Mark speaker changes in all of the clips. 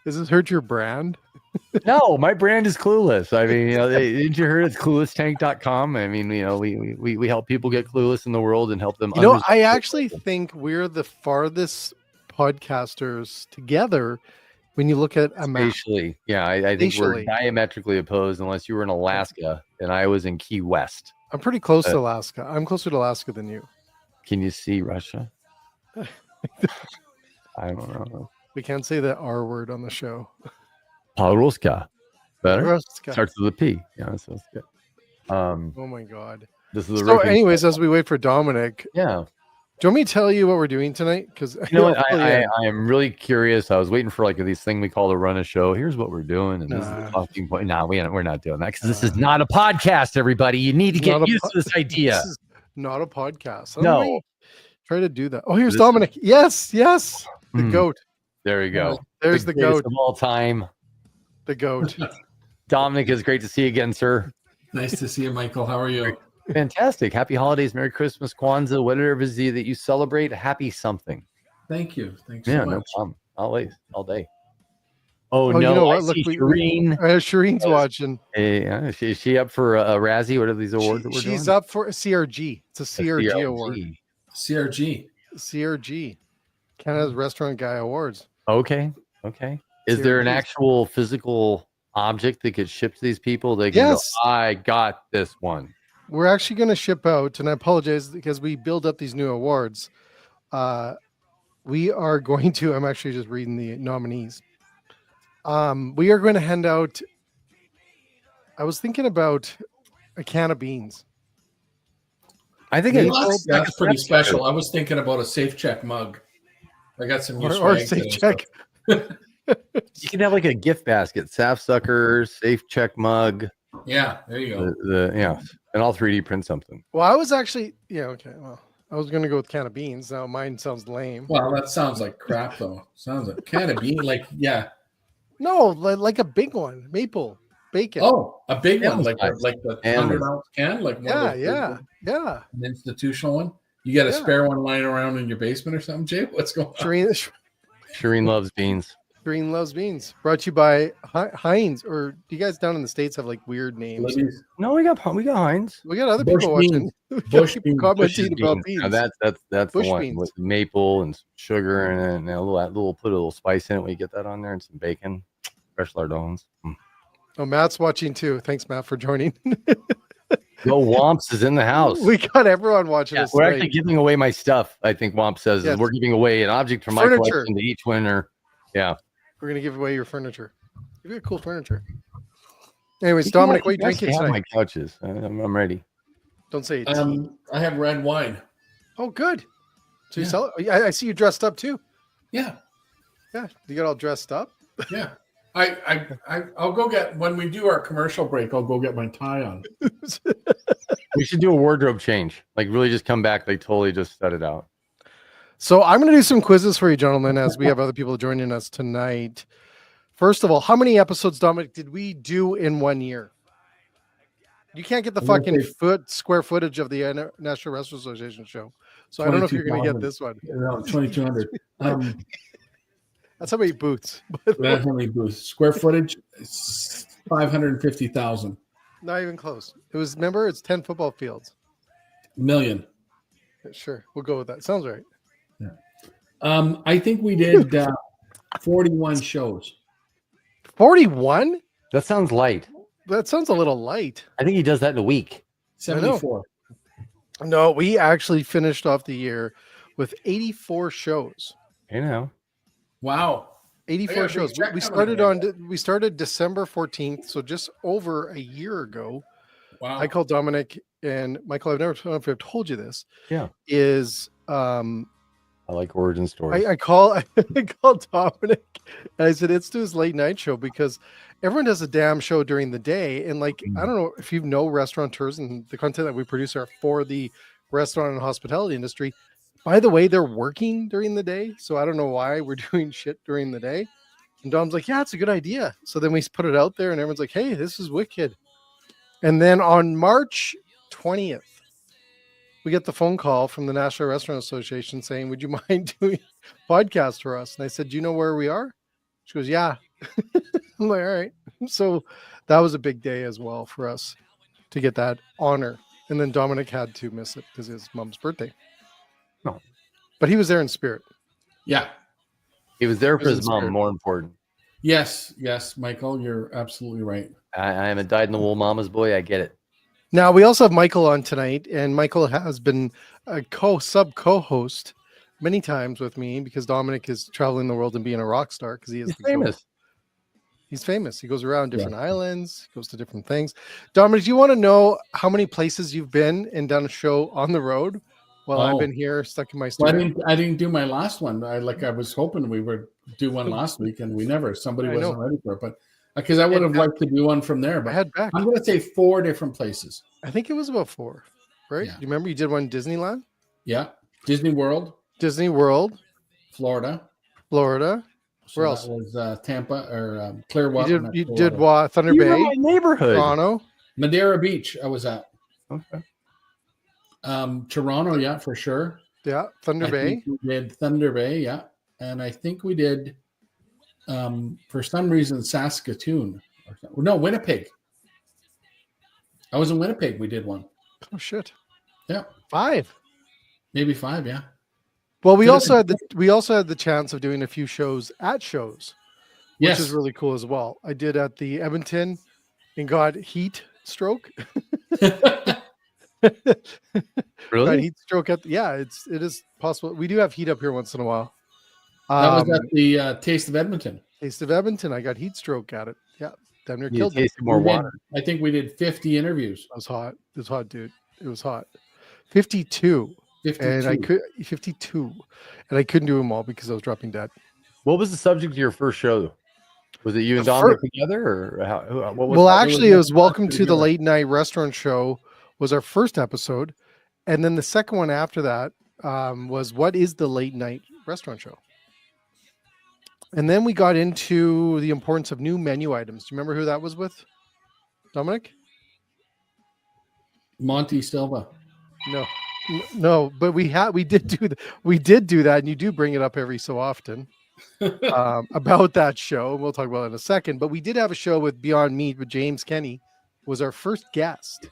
Speaker 1: Does this hurt your brand?
Speaker 2: No, my brand is Clueless. I mean, didn't you hear it's cluelesstank.com? I mean, we help people get clueless in the world and help them.
Speaker 1: I actually think we're the farthest podcasters together when you look at a map.
Speaker 2: Spatially, yeah, I think we're diametrically opposed unless you were in Alaska and I was in Key West.
Speaker 1: I'm pretty close to Alaska. I'm closer to Alaska than you.
Speaker 2: Can you see Russia? I don't know.
Speaker 1: We can't say the R word on the show.
Speaker 2: Paruska. Better?
Speaker 1: Paruska.
Speaker 2: Starts with a P. Yeah, so it's good.
Speaker 1: Oh my God.
Speaker 2: This is
Speaker 1: anyways, as we wait for Dominic.
Speaker 2: Yeah.
Speaker 1: Do you want me to tell you what we're doing tonight? Because
Speaker 2: you know what? I am really curious. I was waiting for these thing we call to run a show. Here's what we're doing, and this is the talking point. No, we're not doing that because this is not a podcast. Everybody, you need to get used to this idea. This is
Speaker 1: not a podcast.
Speaker 2: No,
Speaker 1: try to do that. Oh, here's Dominic. Yes, the goat.
Speaker 2: There you go.
Speaker 1: There's the goat
Speaker 2: of all time.
Speaker 1: The goat.
Speaker 2: Dominic, it's great to see you again, sir.
Speaker 3: Nice to see you, Michael. How are you?
Speaker 2: Fantastic. Happy holidays, Merry Christmas, Kwanzaa, whatever it is that you celebrate. Happy something.
Speaker 3: Thank you. Thanks
Speaker 2: so much. No problem. Always, all day. Oh no,
Speaker 1: you know
Speaker 2: I see Shireen.
Speaker 1: Shireen's watching.
Speaker 2: Is she up for a Razzie? What are these awards that we're doing?
Speaker 1: She's up for a CRG. It's a CRG award.
Speaker 3: CRG.
Speaker 1: Canada's Restaurant Guy Awards.
Speaker 2: Okay. Is there an actual physical object that gets shipped to these people? They can go, I got this one.
Speaker 1: We're actually going to ship out, and I apologize because we build up these new awards. We are going to, I'm actually just reading the nominees. We are going to hand out, I was thinking about a can of beans.
Speaker 2: I think
Speaker 3: that's pretty special. I was thinking about a Safe Check mug. I got some new
Speaker 1: or Safe Check.
Speaker 2: You can have a gift basket, Sapsucker, Safe Check mug.
Speaker 3: Yeah, there you go.
Speaker 2: And I'll 3D print something.
Speaker 1: Well, I was actually, I was going to go with can of beans. Now mine sounds lame.
Speaker 3: Well, that sounds like crap, though. Sounds like can of beans,
Speaker 1: No, like a big one, maple bacon.
Speaker 3: Oh, a big one, like the 100-ounce can,
Speaker 1: yeah,
Speaker 3: an institutional one. You got a spare one lying around in your basement or something, Jay? What's going on?
Speaker 2: Shireen loves beans.
Speaker 1: Shireen loves beans. Brought to you by Heinz. Or do you guys down in the States have weird names?
Speaker 2: No, we got Heinz.
Speaker 1: We got other people watching.
Speaker 3: Bush beans.
Speaker 1: Commenting about beans.
Speaker 2: Now that's the one with maple and sugar and a little put a little spice in it when you get that on there and some bacon, fresh lardons.
Speaker 1: Oh, Matt's watching too. Thanks, Matt, for joining.
Speaker 2: No, Womps is in the house.
Speaker 1: We got everyone watching us.
Speaker 2: We're actually giving away my stuff. I think Womp says we're giving away an object from my collection to each winner. Yeah.
Speaker 1: We're going to give away your furniture. You got cool furniture. Anyways, Dominic, what are you drinking tonight?
Speaker 2: My couches. I'm ready.
Speaker 1: Don't say it.
Speaker 3: I have red wine.
Speaker 1: Oh, good. So you sell it? I see you dressed up too.
Speaker 3: Yeah.
Speaker 1: Yeah. You got all dressed up?
Speaker 3: Yeah. I'll go get, when we do our commercial break, I'll go get my tie on.
Speaker 2: We should do a wardrobe change. Really just come back. Totally just set it out.
Speaker 1: So I'm going to do some quizzes for you, gentlemen, as we have other people joining us tonight. First of all, how many episodes, Dominic, did we do in 1 year? You can't get the fucking square footage of the National Wrestling Association show. So I don't know if you're going to get this one.
Speaker 3: No, 2,200.
Speaker 1: That's how many booths.
Speaker 3: That's how many booths. Square footage, 550,000.
Speaker 1: Not even close. Remember, it's 10 football fields.
Speaker 3: Million.
Speaker 1: Sure, we'll go with that. Sounds right.
Speaker 3: Yeah. I think we did 41 shows.
Speaker 1: 41?
Speaker 2: That sounds light.
Speaker 1: That sounds a little light.
Speaker 2: I think he does that in a week.
Speaker 3: 74.
Speaker 1: No, we actually finished off the year with 84 shows.
Speaker 3: Wow.
Speaker 1: 84 shows. We started December 14th, so just over a year ago.
Speaker 3: Wow.
Speaker 1: I called Dominic and Michael. I don't know if I've told you this.
Speaker 2: Yeah.
Speaker 1: I
Speaker 2: like origin stories.
Speaker 1: I called Dominic and I said, let's do his late night show because everyone does a damn show during the day. And I don't know if you know restaurateurs and the content that we produce are for the restaurant and hospitality industry. By the way, they're working during the day. So I don't know why we're doing shit during the day. And Dom's like, yeah, it's a good idea. So then we put it out there and everyone's like, hey, this is wicked. And then on March 20th, we get the phone call from the National Restaurant Association saying, would you mind doing a podcast for us? And I said, do you know where we are? She goes, yeah. I'm like, all right. So that was a big day as well for us to get that honor. And then Dominic had to miss it because his mom's birthday.
Speaker 2: No.
Speaker 1: But he was there in spirit.
Speaker 3: Yeah.
Speaker 2: He was there
Speaker 1: He
Speaker 2: for
Speaker 1: was
Speaker 2: his
Speaker 1: in
Speaker 2: mom,
Speaker 1: spirit.
Speaker 2: more important.
Speaker 3: Yes, Michael, you're absolutely right.
Speaker 2: I am a dyed-in-the-wool mama's boy. I get it.
Speaker 1: Now, we also have Michael on tonight, and Michael has been a co-host many times with me because Dominic is traveling the world and being a rock star because
Speaker 2: He's famous.
Speaker 1: He's famous. He goes around different islands, goes to different things. Dominic, do you want to know how many places you've been and done a show on the road while I've been here stuck in my studio?
Speaker 3: Well, I didn't do my last one. I was hoping we would do one last week, and we never. Somebody wasn't ready for it, but because I would have liked to do one from there. But
Speaker 1: head back.
Speaker 3: I'm going to say 4 different places.
Speaker 1: I think it was about 4, right?
Speaker 3: Yeah.
Speaker 1: You remember you did one in Disneyland?
Speaker 3: Yeah, Disney World,
Speaker 1: Florida.
Speaker 3: So
Speaker 1: Where else?
Speaker 3: That was Tampa or Clearwater.
Speaker 1: You did Thunder Bay,
Speaker 2: my neighborhood,
Speaker 1: Toronto,
Speaker 3: Madeira Beach. I was at.
Speaker 2: Okay.
Speaker 3: Toronto, yeah, for sure.
Speaker 1: Yeah, Thunder Bay.
Speaker 3: We did Thunder Bay, yeah, and I think we did, for some reason, Saskatoon. No, Winnipeg. I was in Winnipeg. We did one.
Speaker 1: Oh shit!
Speaker 3: Yeah,
Speaker 1: 5,
Speaker 3: maybe 5. Yeah.
Speaker 1: Well, we also had the chance of doing a few shows at shows, which is really cool as well. I did at the Edmonton and got heat stroke.
Speaker 2: Really?
Speaker 1: Got heat stroke it is possible. We do have heat up here once in a while.
Speaker 3: That was at the Taste of Edmonton.
Speaker 1: Taste of Edmonton. I got heat stroke at it. Yeah, damn near
Speaker 2: You
Speaker 1: killed me.
Speaker 2: tasted more water.
Speaker 3: I think we did 50 interviews.
Speaker 1: It was hot. It was hot, dude. It was hot. 52.
Speaker 3: 52.
Speaker 1: And I could 52, and I couldn't do them all because I was dropping dead.
Speaker 2: What was the subject of your first show? Was it you and Dominic together, or what was?
Speaker 1: Well, actually, it was Welcome to the Late Night Restaurant Show was our first episode, and then the second one after that was What is the Late Night Restaurant Show? And then we got into the importance of new menu items. Do you remember who that was with, Dominic?
Speaker 3: Monty Silva.
Speaker 1: No, but we did do that, and you do bring it up every so often about that show. We'll talk about it in a second. But we did have a show with Beyond Meat with James Kenny, was our first guest,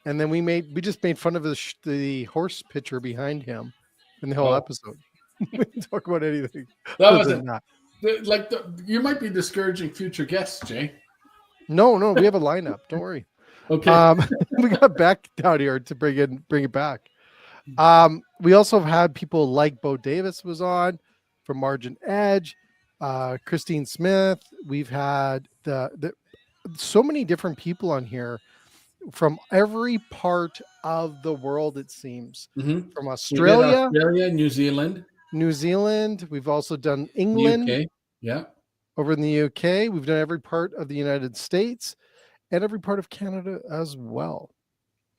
Speaker 1: and then we just made fun of the horse picture behind him in the whole episode. We didn't talk about anything.
Speaker 3: That wasn't you might be discouraging future guests, Jay.
Speaker 1: No, we have a lineup. Don't worry.
Speaker 3: Okay.
Speaker 1: We got Beck down here to bring it back. We also have had people like Bo Davis was on from Margin Edge, Christine Smith. We've had so many different people on here from every part of the world, it seems.
Speaker 3: Mm-hmm.
Speaker 1: From Australia,
Speaker 3: New Zealand.
Speaker 1: We've also done England.
Speaker 3: UK. Yeah.
Speaker 1: Over in the UK. We've done every part of the United States and every part of Canada as well.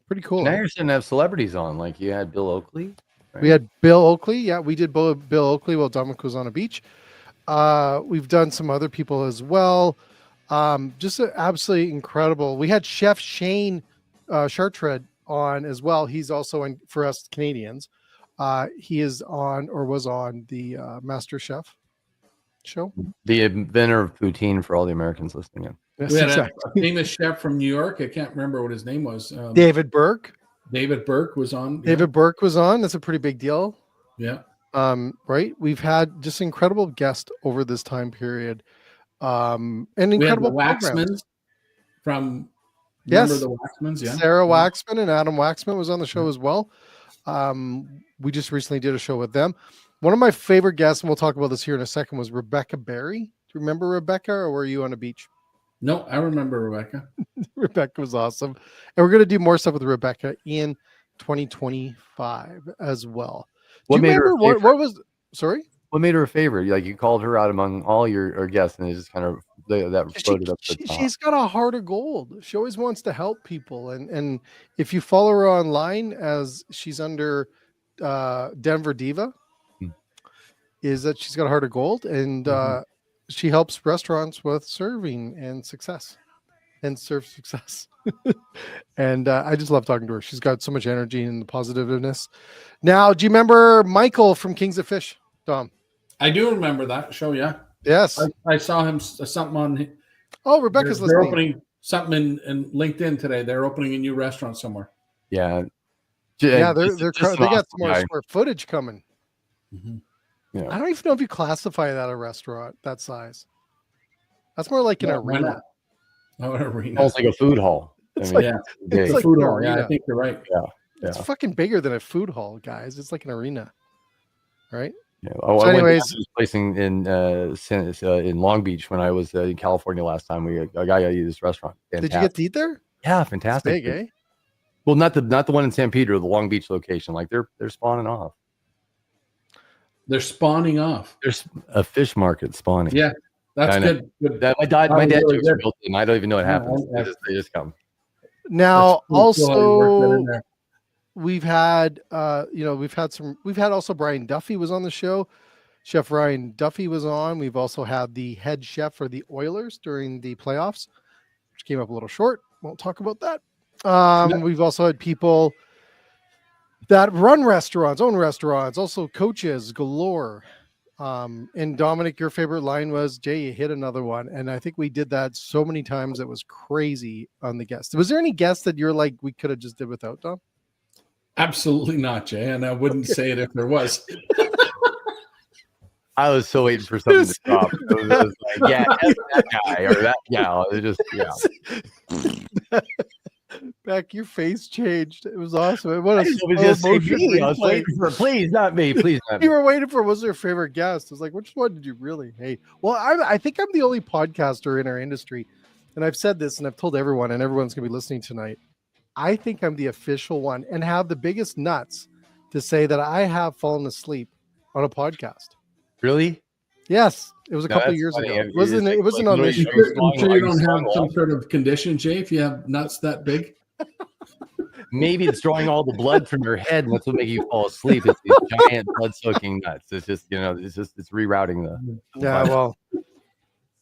Speaker 1: Pretty cool.
Speaker 2: Now you're starting to have celebrities on, like you had Bill Oakley.
Speaker 1: Right? We had Bill Oakley. Yeah, we did Bill Oakley while Dominic was on a beach. We've done some other people as well. Just absolutely incredible. We had Chef Shane Chartred on as well. He's also on for us Canadians. He is on or was on the Master Chef show.
Speaker 2: The inventor of poutine for all the Americans listening in.
Speaker 1: Yes,
Speaker 3: we had a famous chef from New York. I can't remember what his name was.
Speaker 1: David Burke.
Speaker 3: David Burke was on.
Speaker 1: David Burke was on. That's a pretty big deal.
Speaker 3: Yeah.
Speaker 1: Right. We've had just incredible guests over this time period. And incredible
Speaker 3: Waxmans from
Speaker 1: the
Speaker 3: Waxmans, yeah.
Speaker 1: Sarah Waxman and Adam Waxman was on the show as well. We just recently did a show with them. One of my favorite guests, and we'll talk about this here in a second, was Rebecca Berry. Do you remember Rebecca, or were you on a beach?
Speaker 3: No, I remember Rebecca.
Speaker 1: Rebecca was awesome. And we're going to do more stuff with Rebecca in 2025 as well.
Speaker 2: What made her
Speaker 1: what was, sorry?
Speaker 2: What made her a favorite? Like you called her out among all your guests, and it just kind of that floated up to the top.
Speaker 1: She's got a heart of gold. She always wants to help people. And if you follow her online, as she's under Denver Diva, is that she's got a heart of gold, and she helps restaurants with serving and success and serve success. And I just love talking to her. She's got so much energy and positiveness. Now, do you remember Michael from Kings of Fish, Dom?
Speaker 3: I do remember that show, yeah.
Speaker 1: Yes.
Speaker 3: I saw him something on.
Speaker 1: Oh, Rebecca's
Speaker 3: they're
Speaker 1: listening.
Speaker 3: opening something in LinkedIn today. They're opening a new restaurant somewhere.
Speaker 2: Yeah.
Speaker 1: Yeah,
Speaker 2: Just
Speaker 1: they
Speaker 2: an
Speaker 1: got some
Speaker 2: awesome
Speaker 1: more
Speaker 2: guy.
Speaker 1: square footage coming.
Speaker 3: Mm-hmm.
Speaker 2: Yeah.
Speaker 1: I don't even know if you classify that a restaurant that size. That's more like an arena.
Speaker 3: Oh, an arena.
Speaker 2: Almost like a food hall.
Speaker 1: It's
Speaker 2: I mean,
Speaker 1: like,
Speaker 2: big.
Speaker 3: It's a
Speaker 1: like
Speaker 3: food
Speaker 1: an
Speaker 3: hall. Yeah, I
Speaker 1: arena.
Speaker 3: think you're right.
Speaker 2: Yeah.
Speaker 1: It's fucking bigger than a food hall, guys. It's like an arena, right?
Speaker 2: Yeah.
Speaker 1: So
Speaker 2: I went
Speaker 1: anyways,
Speaker 2: to this place in Long Beach when I was in California last time. A guy used this restaurant. Fantastic.
Speaker 1: Did you get to eat there?
Speaker 2: Yeah,
Speaker 1: It's
Speaker 2: fantastic.
Speaker 1: big, eh?
Speaker 2: Well, not the one in San Pedro, the Long Beach location. Like they're spawning off.
Speaker 3: They're spawning off.
Speaker 2: There's a fish market spawning.
Speaker 3: Yeah, that's good.
Speaker 2: My dad
Speaker 3: really
Speaker 2: jokes are built in. I don't even know what happens. They just come.
Speaker 1: Now, also,
Speaker 3: there.
Speaker 1: we've had we've had also Brian Duffy was on the show. Chef Ryan Duffy was on. We've also had the head chef for the Oilers during the playoffs, which came up a little short. Won't talk about that. We've also had people that run restaurants, own restaurants, also coaches galore. And Dominic, your favorite line was, Jay, you hit another one. And I think we did that so many times. It was crazy on the guests. Was there any guests that you're like, we could have just did without, Dom?
Speaker 3: Absolutely not, Jay. And I wouldn't say it if there was.
Speaker 2: I was so waiting for something to drop. It was like, yeah, that guy or that gal. It just, yeah.
Speaker 1: Beck, your face changed. It was awesome. What a
Speaker 2: it was just me. I was waiting for, please, not me. Please, not me.
Speaker 1: You were waiting for, was their favorite guest? I was like, which one did you really hate? Well, I think I'm the only podcaster in our industry. And I've said this and I've told everyone, and everyone's going to be listening tonight. I think I'm the official one and have the biggest nuts to say that I have fallen asleep on a podcast.
Speaker 2: Really?
Speaker 1: Yes, it was a couple of years ago. It wasn't on this show.
Speaker 3: I'm sure you don't have some sort of condition, Jay, if you have nuts that big.
Speaker 2: Maybe it's drawing all the blood from your head, and that's what makes you fall asleep. It's these giant blood-soaking nuts. It's just, it's rerouting the.
Speaker 1: Yeah, well,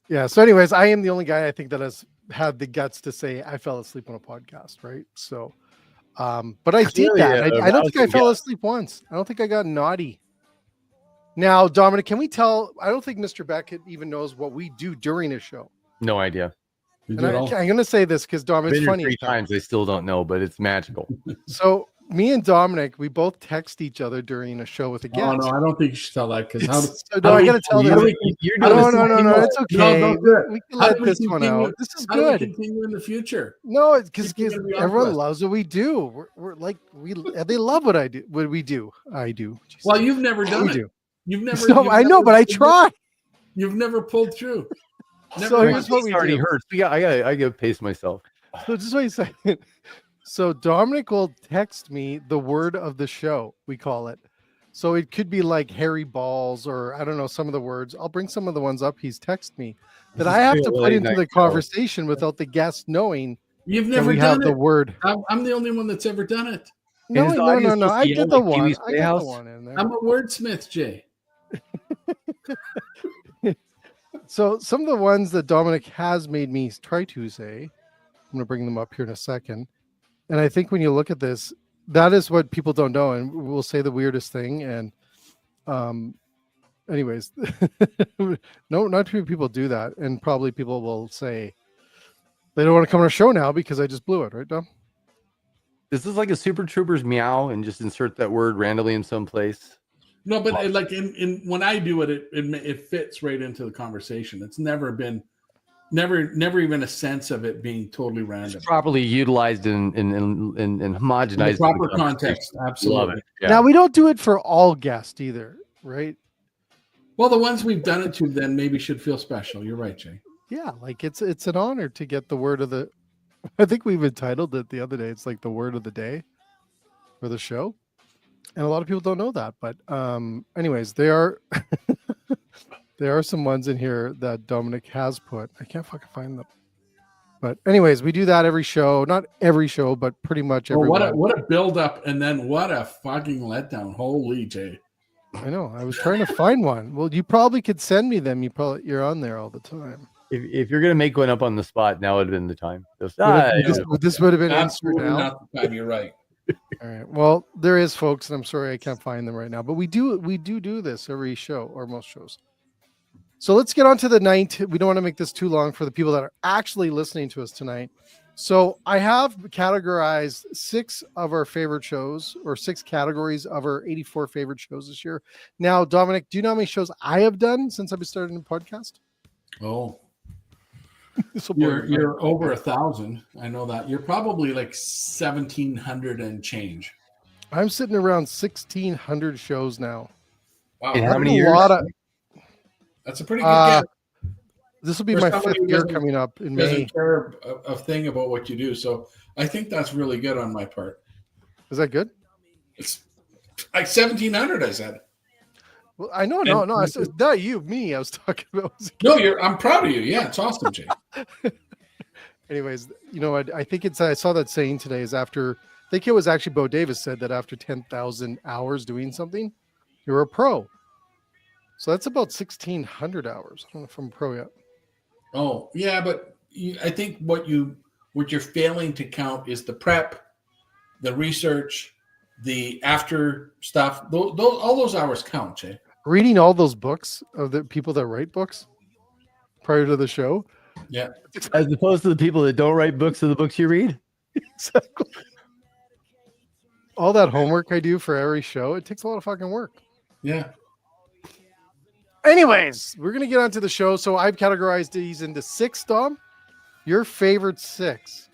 Speaker 1: yeah. So, anyways, I am the only guy I think that has had the guts to say I fell asleep on a podcast, right? So, but I did that. I don't think I fell asleep once. I don't think I got naughty. Now, Dominic, can we tell? I don't think Mr. Beckett even knows what we do during a show.
Speaker 2: No idea.
Speaker 1: And I'm going to say this because Dominic's funny.
Speaker 2: 3 times they still don't know, but it's magical.
Speaker 1: So me and Dominic, we both text each other during a show with a guest.
Speaker 3: Oh no, I don't think you should tell that because
Speaker 1: I got to tell them. No, it's okay.
Speaker 3: No, do it.
Speaker 1: We can let this one out. This is good.
Speaker 3: Continue in the future.
Speaker 1: No, it's because everyone loves what we do. We're like they love what I do. What we do, I do.
Speaker 3: Jesus. Well, you've never done it. You've never.
Speaker 1: No, I know, but I try.
Speaker 3: You've never pulled through.
Speaker 1: So here's what we
Speaker 2: already
Speaker 1: do.
Speaker 2: Hurts. I got to pace myself.
Speaker 1: So just wait a second. So Dominic will text me the word of the show, we call it. So it could be like hairy balls or I don't know, some of the words. I'll bring some of the ones up he's texted me that I have to put into the conversation without the guest knowing.
Speaker 3: You've never done it.
Speaker 1: The word.
Speaker 3: I'm the only one that's ever done it.
Speaker 1: No. I get the one. I get the one in there.
Speaker 3: I'm a wordsmith, Jay.
Speaker 1: So some of the ones that Dominic has made me try to say, I'm going to bring them up here in a second. And I think when you look at this, that is what people don't know. And we'll say the weirdest thing. And anyways, no, not too many people do that. And probably people will say they don't want to come on a show now because I just blew it. Right, Dom?
Speaker 2: Is this like a Super Troopers meow and just insert that word randomly in some place?
Speaker 3: No, but like in when I do it, it fits right into the conversation. It's never even a sense of it being totally random.
Speaker 2: It's properly utilized and homogenized.
Speaker 3: In the proper context, absolutely.
Speaker 2: Love it. Yeah.
Speaker 1: Now we don't do it for all guests either, right?
Speaker 3: Well, the ones we've done it to then maybe should feel special. You're right, Jay.
Speaker 1: Yeah, like it's an honor to get the word of the. I think we've entitled it the other day. It's like the word of the day for the show. And a lot of people don't know that, but anyways, there are some ones in here that Dominic has put. I can't fucking find them. But anyways, we do that every show. Not every show, but pretty much every one.
Speaker 3: What a build up and then what a fucking letdown. Holy Jay.
Speaker 1: I know. I was trying to find one. Well, you probably could send me them. You're on there all the time.
Speaker 2: If you're gonna make one up on the spot, now would have been the time.
Speaker 1: This would have been
Speaker 3: absolutely
Speaker 1: now.
Speaker 3: not the time. You're right.
Speaker 1: All right. Well, there is, folks, and I'm sorry I can't find them right now, but we do this every show or most shows. So let's get on to the night. We don't want to make this too long for the people that are actually listening to us tonight. So I have categorized 6 of our favorite shows, or 6 categories of our 84 favorite shows this year. Now, Dominic, do you know how many shows I have done since I've been starting the podcast?
Speaker 3: Oh, you're over 1,000. I know that. You're probably like 1,700 and change.
Speaker 1: I'm sitting around 1,600 shows now.
Speaker 2: Wow. In how many years?
Speaker 3: That's a pretty good guess.
Speaker 1: This will be my 5th year coming up in May.
Speaker 3: Doesn't care a thing about what you do, so I think that's really good on my part.
Speaker 1: Is that good?
Speaker 3: It's like 1,700. I said.
Speaker 1: Well, I know, no. I said not you, me. I was talking about.
Speaker 3: No, I'm proud of you. Yeah, it's awesome, Jay.
Speaker 1: Anyways, you know, I think I saw that saying today is after. I think it was actually Bo Davis said that after 10,000 hours doing something, you're a pro. So that's about 1,600 hours. I don't know if I'm a pro yet.
Speaker 3: Oh, yeah, but I think what you're failing to count is the prep, the research, the after stuff. All those hours count, Jay.
Speaker 1: Reading all those books of the people that write books prior to the show.
Speaker 3: Yeah.
Speaker 2: As opposed to the people that don't write books of the books you read.
Speaker 1: Exactly. All that homework I do for every show, it takes a lot of fucking work.
Speaker 3: Yeah.
Speaker 1: Anyways, we're going to get onto the show. So I've categorized these into 6, Dom. Your favorite 6.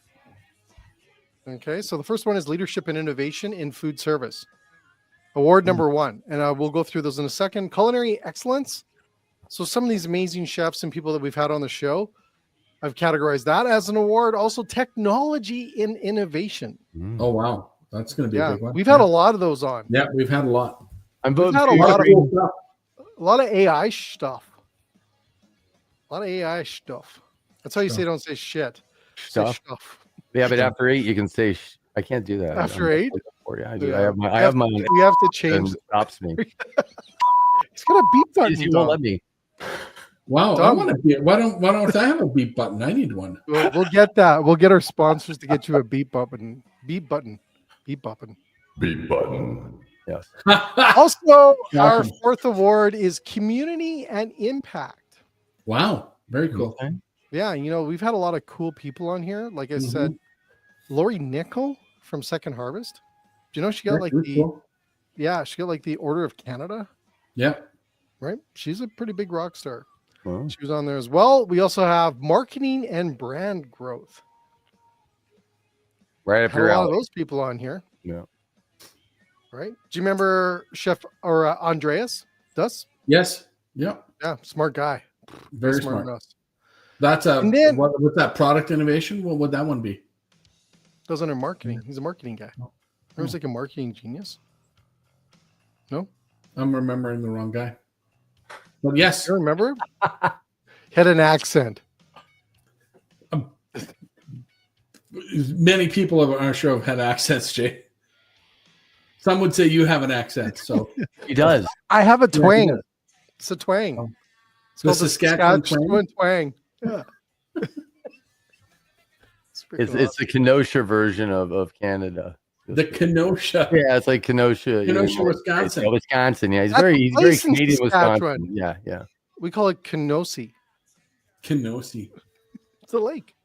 Speaker 1: Okay, so the first one is Leadership and Innovation in Food Service. Award number 1. And we'll go through those in a second. Culinary Excellence. So some of these amazing chefs and people that we've had on the show, I've categorized that as an award. Also, Technology in Innovation.
Speaker 3: Oh, wow. That's going to be a big one.
Speaker 1: We've had a lot of those on.
Speaker 3: Yeah, we've had a lot.
Speaker 1: We've had a lot of AI stuff. A lot of AI stuff. That's how you say don't say shit.
Speaker 2: Stuff.
Speaker 1: Say stuff.
Speaker 2: Yeah, but after 8, you can say I can't do that.
Speaker 1: After 8?
Speaker 2: Yeah, I do. Yeah. I have my.
Speaker 1: We have to change.
Speaker 2: Stops me.
Speaker 1: He's got a beep button.
Speaker 2: He won't let me.
Speaker 3: Wow, I want to be. Why don't I have a beep button? I need one.
Speaker 1: We'll get that. We'll get our sponsors to get you a beep button. Beep button. Beep button.
Speaker 2: Beep button. Yes.
Speaker 1: Also, our 4th award is Community and Impact.
Speaker 3: Wow, very cool.
Speaker 2: Okay.
Speaker 1: Yeah, you know, we've had a lot of cool people on here. Like I said, Lori Nickel from Second Harvest. Do you know she got she got like the Order of Canada?
Speaker 3: Yeah.
Speaker 1: Right? She's a pretty big rock star.
Speaker 2: Wow.
Speaker 1: She was on there as well. We also have Marketing and Brand Growth.
Speaker 2: Right up your alley.
Speaker 1: A lot of those people on here.
Speaker 2: Yeah.
Speaker 1: Right? Do you remember Chef or Andreas Dus?
Speaker 3: Yes. Yeah.
Speaker 1: Yeah, smart guy.
Speaker 3: Very smart. That's
Speaker 1: then,
Speaker 3: what's that product innovation? What would that one be?
Speaker 1: Goes under marketing. He's a marketing guy. He was like a marketing genius. No?
Speaker 3: I'm remembering the wrong guy. But yes.
Speaker 1: You remember him? He had an accent.
Speaker 3: Many people of our show have had accents, Jay. Some would say you have an accent. So
Speaker 2: he does.
Speaker 1: I have a twang. It's a twang. It's
Speaker 3: called the Saskatchewan
Speaker 1: twang. Yeah.
Speaker 2: It's the Kenosha version of Canada.
Speaker 3: The Kenosha.
Speaker 2: Yeah, it's like Kenosha.
Speaker 3: Wisconsin.
Speaker 2: Wisconsin. Yeah, he's very Canadian, Wisconsin. Yeah.
Speaker 1: We call it Kenosha.
Speaker 3: Kenosha.
Speaker 1: It's a lake.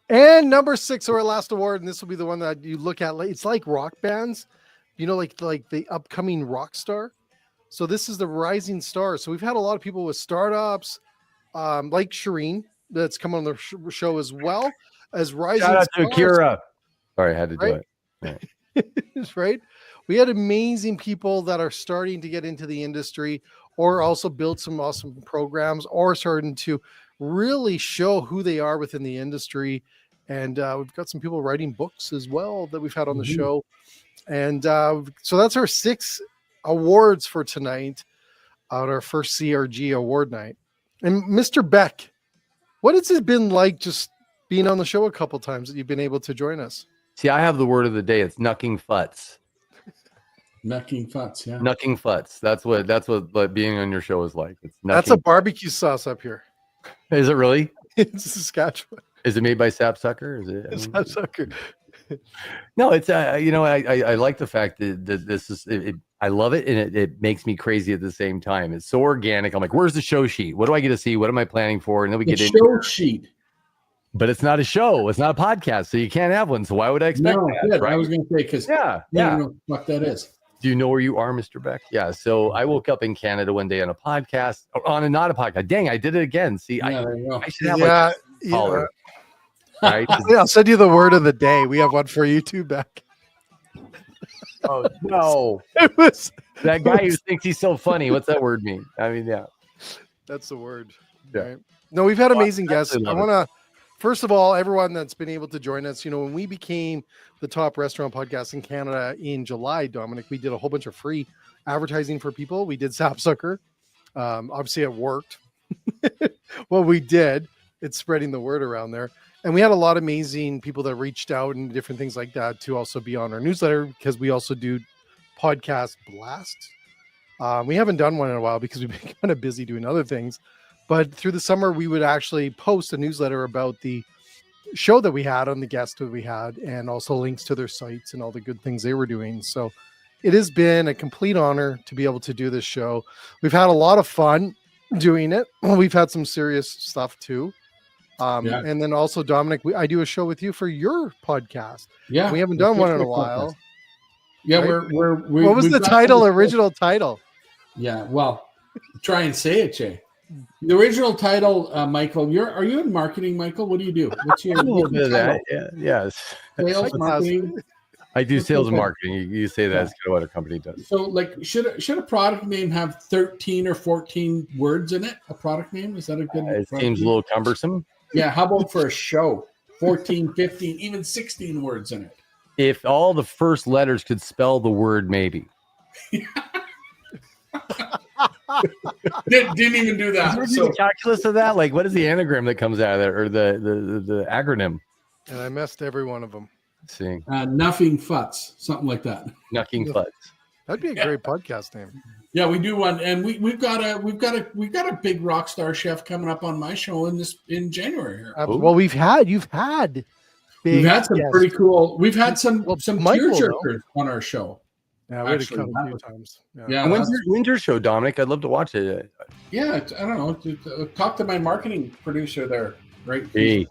Speaker 1: And number 6, our last award, and this will be the one that you look at. It's like rock bands, you know, like the upcoming rock star. So this is the rising star. So we've had a lot of people with startups, like Shireen, that's come on the show as well as rising.
Speaker 2: Shout out to Akira. Sorry, I had to do it.
Speaker 1: Right. Right. We had amazing people that are starting to get into the industry, or also build some awesome programs, or starting to really show who they are within the industry. And we've got some people writing books as well that we've had on the show. And so that's our 6 awards for tonight on our first CRG award night. And Mr. Beck, what has it been like just being on the show a couple times that you've been able to join us?
Speaker 2: See, I have the word of the day. It's knucking futs.
Speaker 3: Knucking futs, yeah.
Speaker 2: Knucking futs. That's what being on your show is like.
Speaker 1: That's a barbecue sauce up here.
Speaker 2: Is it really?
Speaker 1: It's Saskatchewan.
Speaker 2: Is it made by Sapsucker? Is it?
Speaker 1: Sapsucker.
Speaker 2: No, it's I like the fact that this is I love it, and it makes me crazy at the same time. It's so organic. I'm like, where's the show sheet? What do I get to see? What am I planning for? And then we get into
Speaker 3: show sheet.
Speaker 2: But it's not a show. It's not a podcast, so you can't have one. So why would I expect that?
Speaker 3: Good.
Speaker 2: Right?
Speaker 3: I was going to say because
Speaker 2: yeah.
Speaker 3: I don't know what that is.
Speaker 2: Do you know where you are, Mr. Beck? Yeah. So I woke up in Canada one day on a podcast, not a podcast. Dang, I did it again. See, I should have like a caller. Right?
Speaker 1: Yeah, I'll send you the word of the day. We have one for you too, Beck.
Speaker 2: Oh no!
Speaker 1: It was
Speaker 2: that guy who thinks he's so funny. What's that word mean? I mean, yeah,
Speaker 1: that's the word.
Speaker 2: Yeah.
Speaker 1: Right? No, we've had amazing guests. I want to, first of all, everyone that's been able to join us. When we became the top restaurant podcast in Canada in July, Dominic, we did a whole bunch of free advertising for people. We did Sapsucker. Obviously, it worked. Well, we did. It's spreading the word around there. And we had a lot of amazing people that reached out and different things like that to also be on our newsletter, because we also do podcast blasts. We haven't done one in a while because we've been kind of busy doing other things. But through the summer, we would actually post a newsletter about the show that we had on the guests that we had, and also links to their sites and all the good things they were doing. So it has been a complete honor to be able to do this show. We've had a lot of fun doing it. We've had some serious stuff too. And then also, Dominic, I do a show with you for your podcast.
Speaker 3: Yeah,
Speaker 1: we haven't done one in a while.
Speaker 3: Podcast. Yeah, right?
Speaker 1: What was the title? Original title?
Speaker 3: Yeah, well, try and say it, Jay. The original title, Michael. Are you in marketing, Michael? What do you do? What's your
Speaker 2: a little bit of that? Yeah, yes.
Speaker 3: Sales, marketing.
Speaker 2: I do sales and marketing. You say that's kind of what a company does.
Speaker 3: So, like, should a product name have 13 or 14 words in it? A product name, is that a good?
Speaker 2: It seems a little cumbersome.
Speaker 3: Yeah, how about for a show? 14, 15, even 16 words in it.
Speaker 2: If all the first letters could spell the word maybe.
Speaker 3: Didn't even do that.
Speaker 2: So the calculus of that? Like, what is the anagram that comes out of there, or the acronym?
Speaker 1: And I messed every one of them.
Speaker 2: Let's see.
Speaker 3: Nothing Futs, something like that.
Speaker 2: Nothing Futs.
Speaker 1: That'd be a great podcast name.
Speaker 3: Yeah, we do one, and we've got a big rock star chef coming up on my show in January here.
Speaker 1: Well, you've had
Speaker 3: some pretty cool. We've had some tearjerkers on our show.
Speaker 1: Yeah, we had a few times.
Speaker 2: Yeah. When's your show, Dominic? I'd love to watch it.
Speaker 3: Yeah, I don't know. Talk to my marketing producer there, right?
Speaker 2: Hey.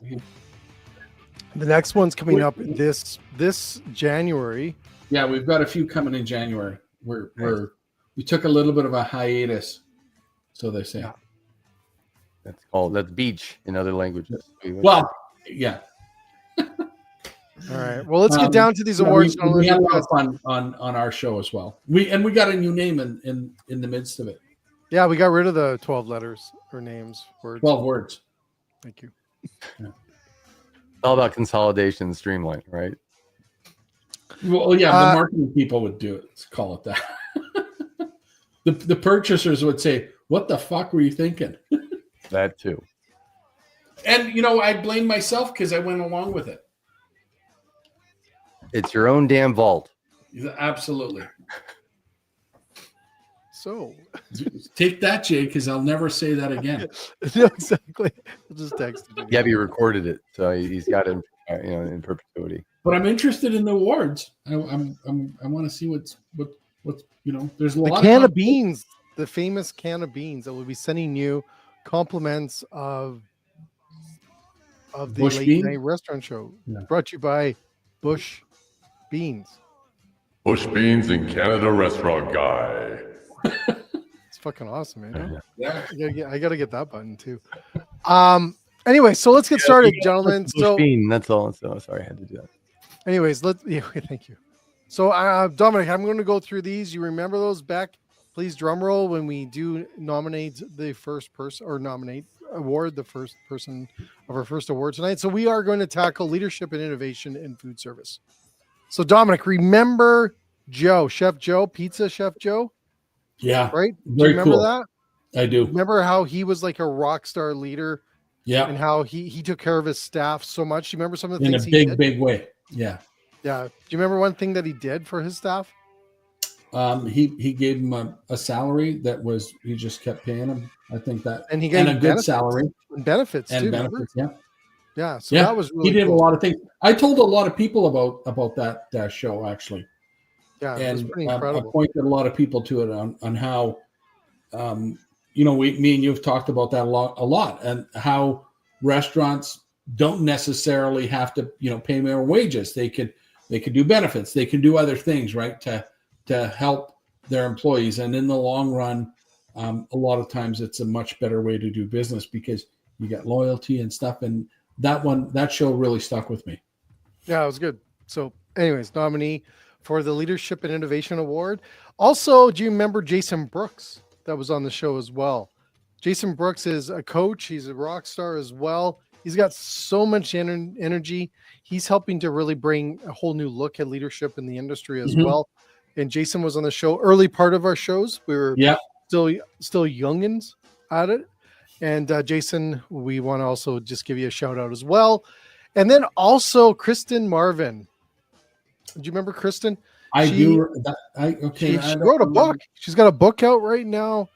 Speaker 1: The next one's coming up this January.
Speaker 3: Yeah, we've got a few coming in January. We took a little bit of a hiatus, so they say.
Speaker 2: Yeah. That's beach in other languages.
Speaker 3: Well, yeah.
Speaker 1: All right. Well, let's get down to these awards.
Speaker 3: We had a lot of fun on our show as well. We got a new name in the midst of it.
Speaker 1: Yeah, we got rid of the 12 letters or names.
Speaker 3: 12 words.
Speaker 1: Thank you.
Speaker 3: Yeah.
Speaker 2: All about consolidation, streamline, right?
Speaker 3: Well, yeah, the marketing people would do it. Let's call it that. The purchasers would say, "What the fuck were you thinking?"
Speaker 2: That too.
Speaker 3: And I blame myself because I went along with it.
Speaker 2: It's your own damn vault.
Speaker 3: Absolutely.
Speaker 1: So
Speaker 3: take that, Jay, because I'll never say that again.
Speaker 1: No, exactly. I'll just text him.
Speaker 2: Yeah, he recorded it, so he's got it, in perpetuity.
Speaker 3: But I'm interested in the awards. I want to see what's There's a lot
Speaker 1: can of beans, the famous can of beans that will be sending you compliments of the
Speaker 3: Bush
Speaker 1: late night restaurant show. Yeah. Brought to you by Bush Beans.
Speaker 4: Bush Beans in Canada Restaurant Guy.
Speaker 1: It's fucking awesome, man.
Speaker 3: Yeah.
Speaker 1: I gotta get that button too. Anyway, so let's get started, gentlemen.
Speaker 2: Bush Bean, that's all. So sorry I had to do that.
Speaker 1: Anyways, thank you. So Dominic, I'm going to go through these. You remember those back? Please drum roll when we do nominate the first person, or award the first person of our first award tonight. So we are going to tackle leadership and innovation in food service. So Dominic, remember Chef Joe, Pizza Chef Joe?
Speaker 3: Yeah.
Speaker 1: Right?
Speaker 3: Do you remember
Speaker 1: that?
Speaker 3: I do.
Speaker 1: Remember how he was like a rock star leader?
Speaker 3: Yeah.
Speaker 1: And how he took care of his staff so much. You remember some of the things
Speaker 3: he did? In a big way. Yeah.
Speaker 1: Yeah. Do you remember one thing that he did for his staff?
Speaker 3: He gave him a salary that was, he just kept paying him. I think that,
Speaker 1: and he gave
Speaker 3: a good salary
Speaker 1: and benefits
Speaker 3: and
Speaker 1: too.
Speaker 3: Benefits, yeah.
Speaker 1: Yeah, so that was really
Speaker 3: he did
Speaker 1: cool.
Speaker 3: a lot of things. I told a lot of people about that show actually.
Speaker 1: Yeah, it was pretty
Speaker 3: I
Speaker 1: incredible.
Speaker 3: pointed a lot of people to it on how, me and you have talked about that a lot, and how restaurants don't necessarily have to, pay more wages. They could do benefits. They can do other things, right, to help their employees. And in the long run, a lot of times it's a much better way to do business because you get loyalty and stuff. And that show really stuck with me.
Speaker 1: Yeah, it was good. So, anyways, nominee for the Leadership and Innovation Award. Also, do you remember Jason Brooks that was on the show as well? Jason Brooks is a coach. He's a rock star as well. He's got so much energy. He's helping to really bring a whole new look at leadership in the industry as well. And Jason was on the show, early part of our shows. We were still youngins at it. And Jason, we want to also just give you a shout out as well. And then also Kristen Marvin. Do you remember Kristen?
Speaker 3: She
Speaker 1: wrote a book. She's got a book out right now.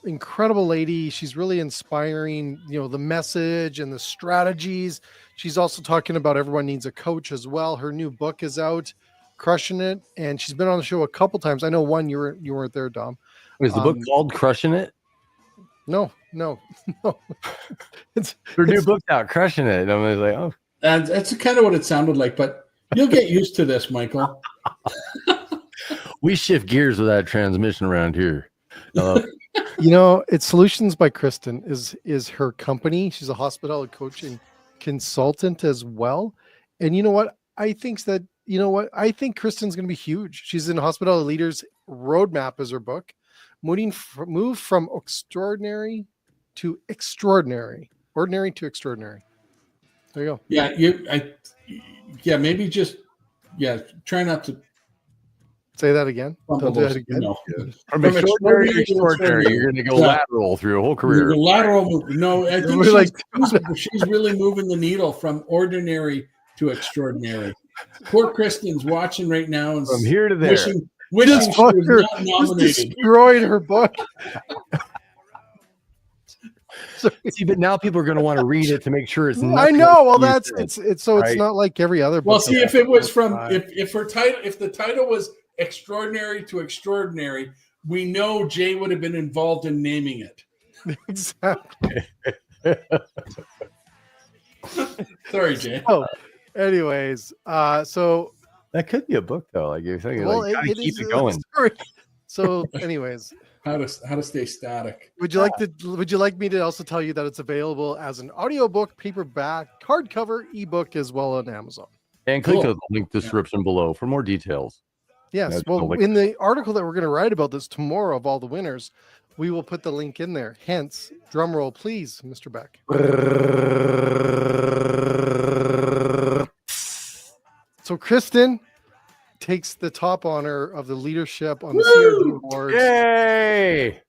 Speaker 1: Incredible lady. She's really inspiring, the message and the strategies. She's also talking about everyone needs a coach as well. Her new book is out, Crushing It. And she's been on the show a couple times. I know one you weren't there, Dom.
Speaker 2: Is the book called Crushing It?
Speaker 1: No.
Speaker 2: It's her new book's out, Crushing It. And I'm like, oh.
Speaker 3: And that's kind of what it sounded like, but you'll get used to this, Michael.
Speaker 2: We shift gears with that transmission around here.
Speaker 1: It's Solutions by Kristen is her company. She's a hospitality coaching consultant as well. And you know what? I think Kristen's going to be huge. She's in Hospitality Leaders Roadmap as her book. Move from extraordinary to extraordinary. Ordinary to extraordinary. There you go.
Speaker 3: Maybe just try not to
Speaker 1: say that again.
Speaker 3: Don't do that again.
Speaker 2: No. From extraordinary to extraordinary, you're going to go lateral through a whole career.
Speaker 3: Lateral. No, I think she's really moving the needle from ordinary to extraordinary. Poor Kristen's watching right now and
Speaker 2: from here to there.
Speaker 3: Wishing she was not nominated.
Speaker 1: Destroyed her book.
Speaker 2: See, but now people are going to want to read it to make sure it's.
Speaker 1: I know. Well, it's not like every other book.
Speaker 3: Well, see, if it was if the title was Extraordinary to Extraordinary, we know Jay would have been involved in naming it.
Speaker 1: Exactly.
Speaker 3: Sorry, Jay.
Speaker 1: Oh, anyways, so
Speaker 2: that could be a book though. Like you're thinking, keep it going.
Speaker 1: So, anyways.
Speaker 3: How to stay static.
Speaker 1: Would you like me to also tell you that it's available as an audiobook, paperback, hardcover, ebook as well on Amazon?
Speaker 2: And click the link description below for more details.
Speaker 1: Yes. Well, in the article that we're going to write about this tomorrow of all the winners, we will put the link in there. Hence, drum roll, please, Mr. Beck. So Kristen takes the top honor of the leadership on the CRG Awards.
Speaker 2: Yay!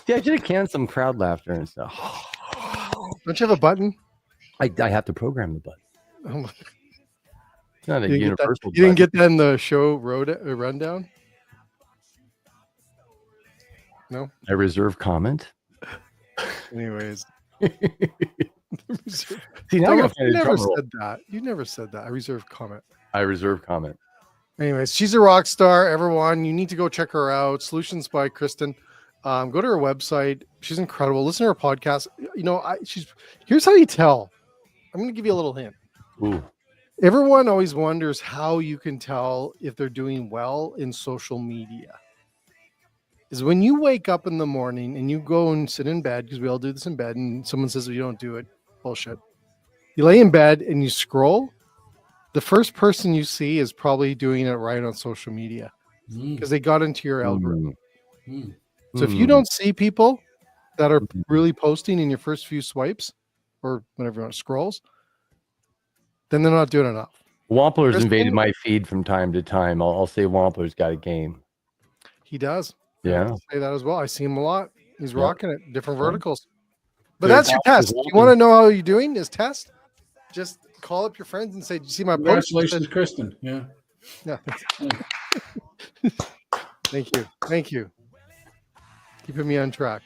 Speaker 2: Yeah, I should have canned some crowd laughter and stuff.
Speaker 1: Don't you have a button?
Speaker 2: I have to program the button. It's not a universal.
Speaker 1: You didn't get that in the show rundown? No?
Speaker 2: I reserve comment.
Speaker 1: Anyways.
Speaker 2: See, now you
Speaker 1: never said that. You never said that. I reserve comment.
Speaker 2: I reserve comment.
Speaker 1: Anyways, she's a rock star, everyone. You need to go check her out. Solutions by Kristen. Go to her website. She's incredible. Listen to her podcast. Here's how you tell. I'm going to give you a little hint.
Speaker 2: Ooh.
Speaker 1: Everyone always wonders how you can tell if they're doing well in social media. Is when you wake up in the morning and you go and sit in bed, because we all do this in bed, and someone says you don't do it. Bullshit. You lay in bed and you scroll. The first person you see is probably doing it right on social media because they got into your algorithm. So if you don't see people that are really posting in your first few swipes or whenever you want to scrolls, then they're not doing enough.
Speaker 2: Wampler's invaded my feed from time to time. I'll say Wampler's got a game.
Speaker 1: He does.
Speaker 2: Yeah.
Speaker 1: I say that as well. I see him a lot. He's rocking it, different verticals. But that's your test. You want to know how you're doing? Is test. Just call up your friends and say, "Did you see my post?"
Speaker 3: Congratulations, Kristen. Yeah.
Speaker 1: Thank you. Keeping me on track.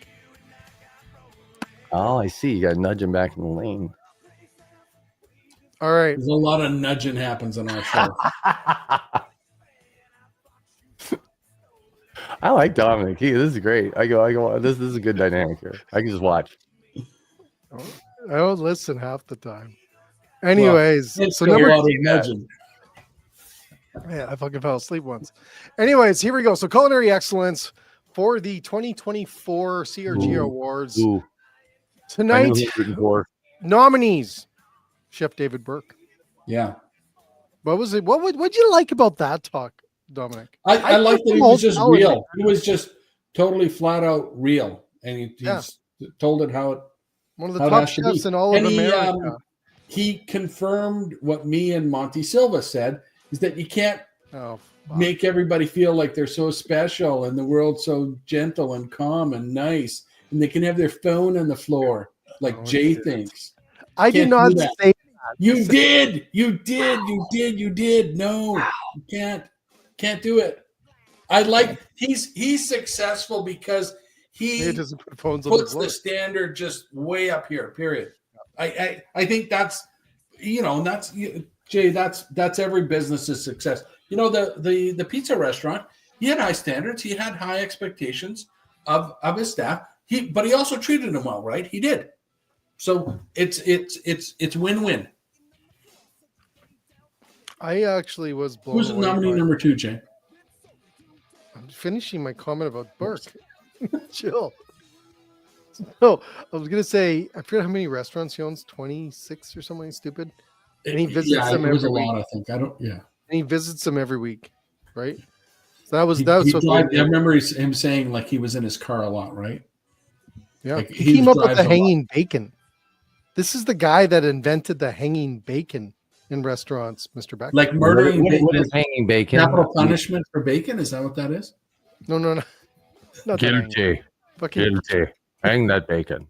Speaker 2: Oh, I see. You got to nudge him back in the lane.
Speaker 1: All right.
Speaker 3: There's a lot of nudging happens on our show.
Speaker 2: I like Dominic. This is great. I go. This is a good dynamic here. I can just watch.
Speaker 1: I don't listen half the time. Anyways,
Speaker 3: well,
Speaker 1: so number
Speaker 3: a lot of nudging.
Speaker 1: Yeah, I fucking fell asleep once. Anyways, here we go. So culinary excellence for the 2024 CRG Awards. Tonight, nominees. Chef David Burke.
Speaker 3: Yeah.
Speaker 1: What was it? What'd you like about that talk, Dominic?
Speaker 3: I like that he was just real. He was just totally flat out real. And he's told it how it
Speaker 1: one of the top chefs in all of America.
Speaker 3: He confirmed what me and Monty Silva said, is that you can't make everybody feel like they're so special and the world's so gentle and calm and nice. And they can have their phone on the floor like Jay thinks.
Speaker 1: I did not say that.
Speaker 3: You did. No, you can't do it. I like he's successful because he
Speaker 1: doesn't put phones
Speaker 3: puts
Speaker 1: on the
Speaker 3: standard just way up here. Period. I think that's that's Jay. That's every business's success. You know the pizza restaurant. He had high standards. He had high expectations of his staff. But he also treated them well, right? He did. So it's win-win.
Speaker 1: I actually was blown
Speaker 3: Who's nominee number 2, Jay?
Speaker 1: I'm finishing my comment about Burke. Chill. No, I was gonna say I forget how many restaurants he owns. 26 or something stupid. And he visits them every week.
Speaker 3: I think. And
Speaker 1: he visits them every week, right? So that was
Speaker 3: what I remember him saying like he was in his car a lot, right?
Speaker 1: Yeah, like he came up with the hanging bacon. This is the guy that invented the hanging bacon in restaurants, Mr. Beck.
Speaker 3: Like murdering bacon.
Speaker 2: What is hanging bacon?
Speaker 3: Capital punishment for bacon? Is that what that is?
Speaker 1: No.
Speaker 2: Guilty. Guilty. Hang that bacon.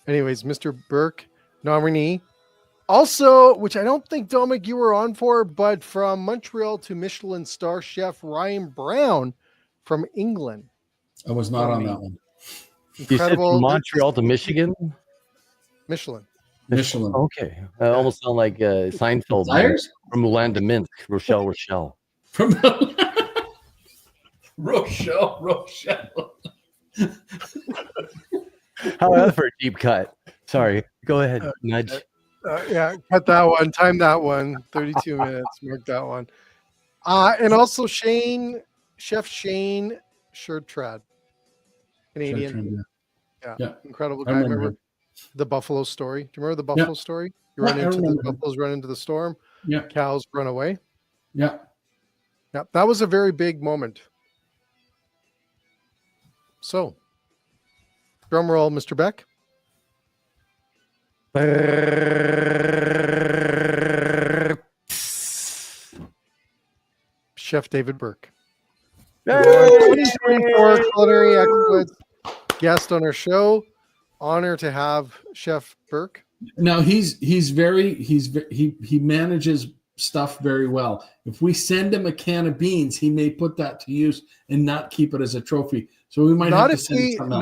Speaker 1: Anyways, Mr. Burke, nominee. Also, which I don't think, Dominic, you were on for, but from Montreal to Michelin star chef Ryan Brown from England.
Speaker 3: I was not on that one.
Speaker 2: You said from Montreal to Michigan?
Speaker 1: Michelin.
Speaker 2: Okay. I almost sound like Seinfeld. From Milan to Minsk. Rochelle.
Speaker 3: From Rochelle.
Speaker 2: How about for a deep cut? Sorry. Go ahead. Nudge.
Speaker 1: Yeah, cut that one. Time that one. 32 minutes. Mark that one. And also Chef Shane Shertrad. Canadian. Yeah. Incredible guy. Remember the buffalo story? Do you remember the buffalo story? You run into the buffaloes, run into the storm.
Speaker 3: Yeah.
Speaker 1: Cows run away.
Speaker 3: Yeah.
Speaker 1: Yeah. That was a very big moment. So, drum roll, Mr. Beck. Chef David Burke. 2024 culinary excellence guest on our show. Honor to have Chef Burke.
Speaker 3: Now he manages stuff very well. If we send him a can of beans, he may put that to use and not keep it as a trophy. So we might have to send him something else.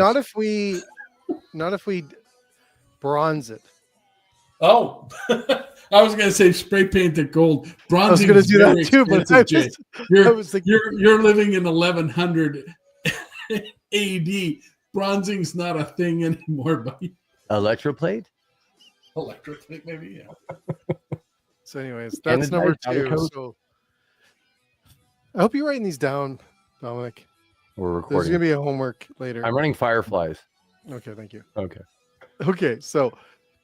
Speaker 1: Not if we bronze it.
Speaker 3: Oh, I was going to say spray paint it gold. Bronzing.
Speaker 1: I was going to do that too, but
Speaker 3: you're living in 1100 AD. Bronzing's not a thing anymore, buddy.
Speaker 2: Electroplate,
Speaker 3: maybe. Yeah.
Speaker 1: So, anyways, that's number 2. So, I hope you're writing these down, Dominic.
Speaker 2: We're recording.
Speaker 1: There's going to be a homework later.
Speaker 2: I'm running Fireflies.
Speaker 1: Okay, thank you.
Speaker 2: Okay.
Speaker 1: So,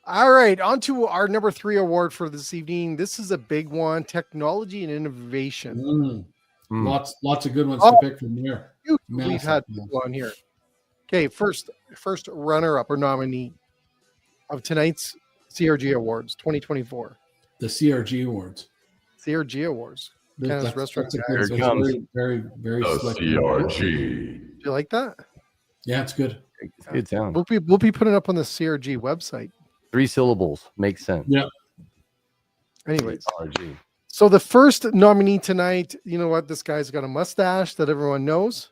Speaker 1: all right, on to our number 3 award for this evening. This is a big one: technology and innovation.
Speaker 3: Lots of good ones to pick from here.
Speaker 1: We've had people on here. Okay, first runner-up or nominee of tonight's CRG Awards 2024.
Speaker 3: The CRG Awards.
Speaker 1: CRG Awards. Canada's Restaurant.
Speaker 3: That's very, very, very
Speaker 4: slick. CRG.
Speaker 1: Do you like that?
Speaker 3: Yeah, it's good.
Speaker 2: It's good sound.
Speaker 1: We'll be putting it up on the CRG website.
Speaker 2: 3 syllables. Makes sense.
Speaker 3: Yeah.
Speaker 1: Anyways.
Speaker 2: CRG.
Speaker 1: So the first nominee tonight, you know what? This guy's got a mustache that everyone knows.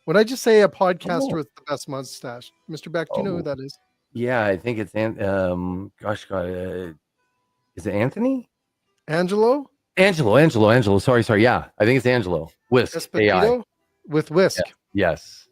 Speaker 1: When I just say a podcaster with the best mustache, Mr. Beck, do you know who that is?
Speaker 2: Yeah, I think it's Is it Anthony?
Speaker 1: Angelo
Speaker 2: Sorry. Yeah, I think it's Angelo. Whisk AI.
Speaker 1: Esposito with Whisk.
Speaker 2: Yes.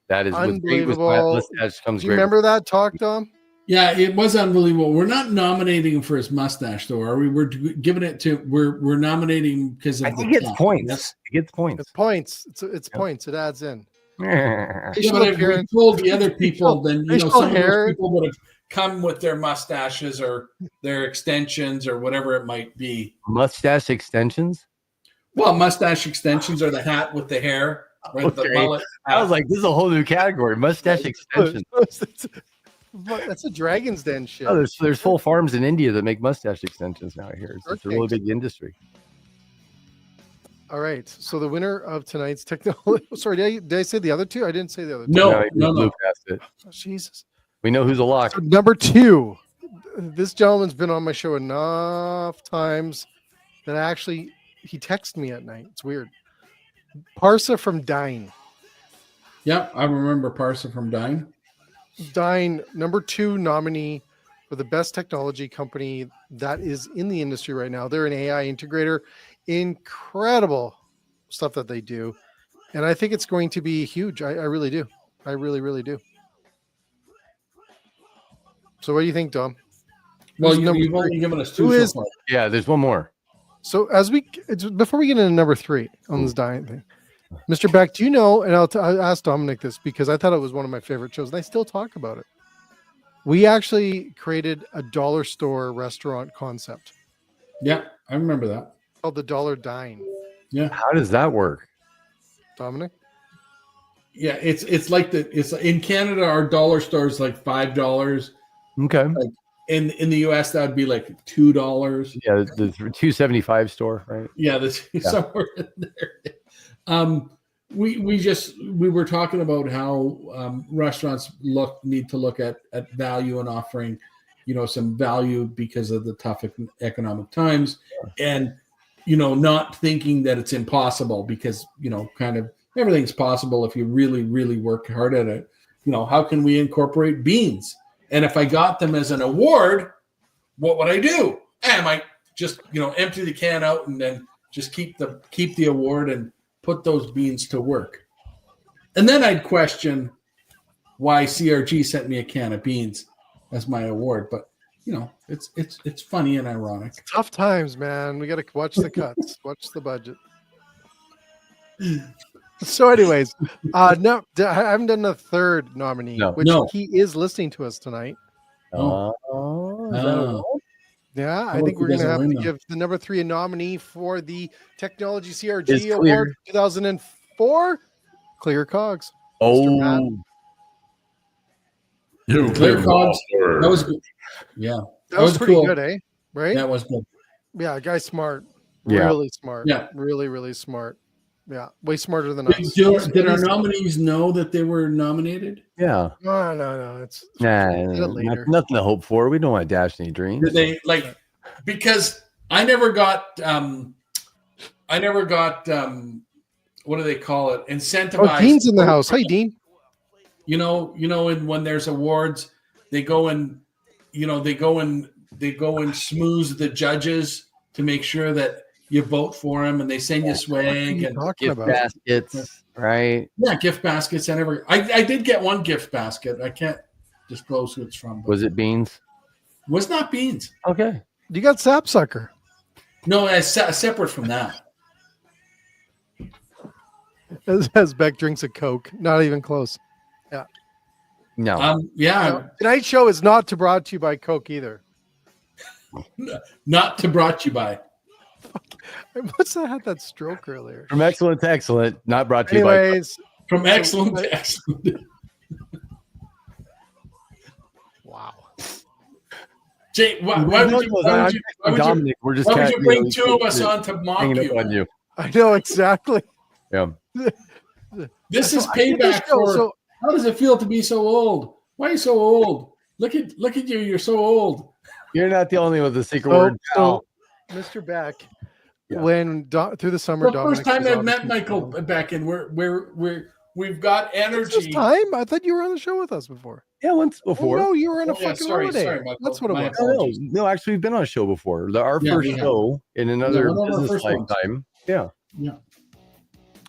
Speaker 2: That is
Speaker 1: unbelievable.
Speaker 2: Do
Speaker 1: you remember that talk, Dom?
Speaker 3: Yeah, it was unbelievable. We're not nominating him for his mustache, though, are we? We're giving it to. We're nominating him because of
Speaker 2: I think it's points. Yes. It gets points.
Speaker 1: It's points. It's points. It adds in.
Speaker 3: Yeah, but if we told the other people, then some of those people would have come with their mustaches or their extensions or whatever it might be.
Speaker 2: Mustache extensions?
Speaker 3: Well, mustache extensions or the hat with the hair. Right, the mullet.
Speaker 2: I was like, this is a whole new category. Mustache extensions.
Speaker 1: That's a Dragon's Den shit.
Speaker 2: Oh, there's full farms in India that make mustache extensions now here. It's a really big industry.
Speaker 1: All right. So the winner of tonight's technology. Sorry, did I say the other two? I didn't say the other two.
Speaker 3: No.
Speaker 2: Past it.
Speaker 1: Oh, Jesus.
Speaker 2: We know who's a lock.
Speaker 1: So number 2. This gentleman's been on my show enough times that he texted me at night. It's weird. Parsa from Dine.
Speaker 3: Yep, I remember Parsa from Dine.
Speaker 1: Dine, number 2 nominee for the best technology company that is in the industry right now. They're an AI integrator. Incredible stuff that they do. And I think it's going to be huge. I really do. I really, really do. So what do you think, Dom?
Speaker 3: Well, you've only given us 2 so far.
Speaker 2: Yeah, there's one more.
Speaker 1: So before we get into number 3 on this Dine thing, Mr. Beck, do you know, and I'll ask Dominic this because I thought it was one of my favorite shows and I still talk about it. We actually created a dollar store restaurant concept.
Speaker 3: Yeah, I remember that.
Speaker 1: Called the Dollar Dine.
Speaker 3: Yeah.
Speaker 2: How does that work?
Speaker 1: Dominic?
Speaker 3: Yeah, it's like it's in Canada, our dollar store is like $5.
Speaker 2: Okay.
Speaker 3: Like in the US, that would be like $2.
Speaker 2: Yeah, the 275 store, right?
Speaker 3: Yeah, somewhere in there. We were talking about how restaurants need to look at value and offering, some value because of the tough economic times, and not thinking that it's impossible because kind of everything's possible if you really, really work hard at it. How can we incorporate beans? And if I got them as an award, what would I do? I might just empty the can out and then just keep the award and put those beans to work. And then I'd question why CRG sent me a can of beans as my award. But it's funny and ironic.
Speaker 1: Tough times, man. We got to watch the cuts, watch the budget. So, anyways, no, I haven't done the third nominee, which he is listening to us tonight.
Speaker 3: Oh.
Speaker 1: Yeah, I think we're going to have to give the number 3 a nominee for the Technology CRG Award 2004. Clear Cogs.
Speaker 2: Oh.
Speaker 3: Clear Cogs. That was good. Yeah.
Speaker 1: That was pretty good, eh? Right?
Speaker 3: That was good.
Speaker 1: Yeah, guy's smart.
Speaker 2: Yeah.
Speaker 1: Really smart.
Speaker 3: Yeah.
Speaker 1: Really, really smart. Yeah, way smarter than us.
Speaker 3: Did our nominees know that they were nominated?
Speaker 2: Yeah.
Speaker 1: No. It's
Speaker 2: nothing to hope for. We don't want to dash any dreams.
Speaker 3: Did they because I never got what do they call it? Incentivized.
Speaker 1: Oh, Dean's in the house. Hey, Dean.
Speaker 3: And when there's awards, they go and smooze the judges to make sure that you vote for them, and they send you swag and
Speaker 2: gift baskets, right?
Speaker 3: Yeah, gift baskets. I did get one gift basket. I can't disclose who it's from.
Speaker 2: Was it beans?
Speaker 3: Was not beans.
Speaker 2: Okay.
Speaker 1: You got Sapsucker.
Speaker 3: No, separate from that.
Speaker 1: As Beck drinks a Coke. Not even close. Yeah.
Speaker 2: No.
Speaker 3: Yeah.
Speaker 1: Tonight's show is not brought to you by Coke either.
Speaker 3: Not brought to you by.
Speaker 1: I must have had that stroke earlier.
Speaker 2: From excellent to excellent, not brought to
Speaker 1: you by.
Speaker 3: From excellent to excellent.
Speaker 1: Wow.
Speaker 3: Jay, why would you bring 2 of us on to mock you?
Speaker 1: I know exactly.
Speaker 2: Yeah.
Speaker 3: This is payback for. How does it feel to be so old? Why are you so old? Look at you. You're so old.
Speaker 2: You're not the only one with the secret word.
Speaker 1: So, Mr. Beck, when through the summer,
Speaker 3: the first time I've met Michael back in, we're We've got
Speaker 1: It's
Speaker 3: energy.
Speaker 1: this time. I thought you were on the show with us before.
Speaker 2: Yeah, once
Speaker 1: Oh,
Speaker 2: before.
Speaker 1: no, you were on a
Speaker 3: Oh, yeah,
Speaker 1: fucking
Speaker 3: sorry,
Speaker 1: holiday.
Speaker 3: Michael.
Speaker 1: That's what it
Speaker 3: My
Speaker 1: was.
Speaker 3: apologies.
Speaker 2: No, actually, we've been on a show before. Our
Speaker 3: Yeah,
Speaker 2: first
Speaker 3: we have.
Speaker 2: show in another
Speaker 3: one of our
Speaker 2: business
Speaker 3: first ones.
Speaker 2: lifetime. Yeah.
Speaker 3: Yeah.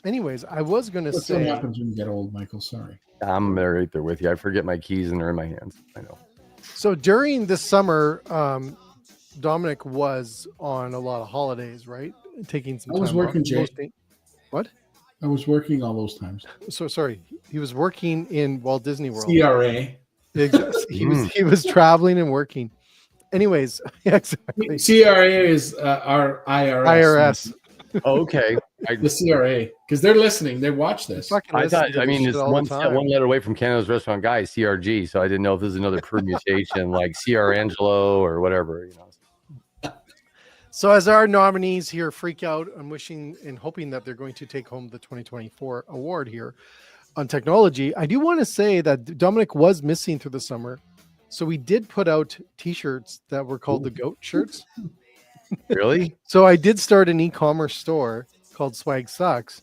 Speaker 1: Anyways, I was going to
Speaker 3: That's what
Speaker 1: say.
Speaker 3: happens when you get old, Michael. Sorry.
Speaker 2: I'm right there with you. I forget my keys and they're in my hands. I know.
Speaker 1: So during the summer, Dominic was on a lot of holidays, right? Taking some
Speaker 3: I was
Speaker 1: time
Speaker 3: working,
Speaker 1: off.
Speaker 3: Jay.
Speaker 1: Hosting. What?
Speaker 3: I was working all those times.
Speaker 1: So sorry. He was working in Walt Disney World.
Speaker 3: CRA.
Speaker 1: Exactly. He was traveling and working. Anyways, exactly.
Speaker 3: CRA is our IRS.
Speaker 2: Okay.
Speaker 3: The CRA, because they're listening. They watch this.
Speaker 2: I thought, I mean, it's one letter away from Canada's Restaurant Guy, CRG. So I didn't know if this is another permutation like CR Angelo or whatever, you know.
Speaker 1: So as our nominees here freak out, I'm wishing and hoping that they're going to take home the 2024 award here on technology. I do want to say that Dominic was missing through the summer. So we did put out t-shirts that were called the GOAT shirts.
Speaker 2: Really?
Speaker 1: So I did start an e-commerce store called Swag Sucks,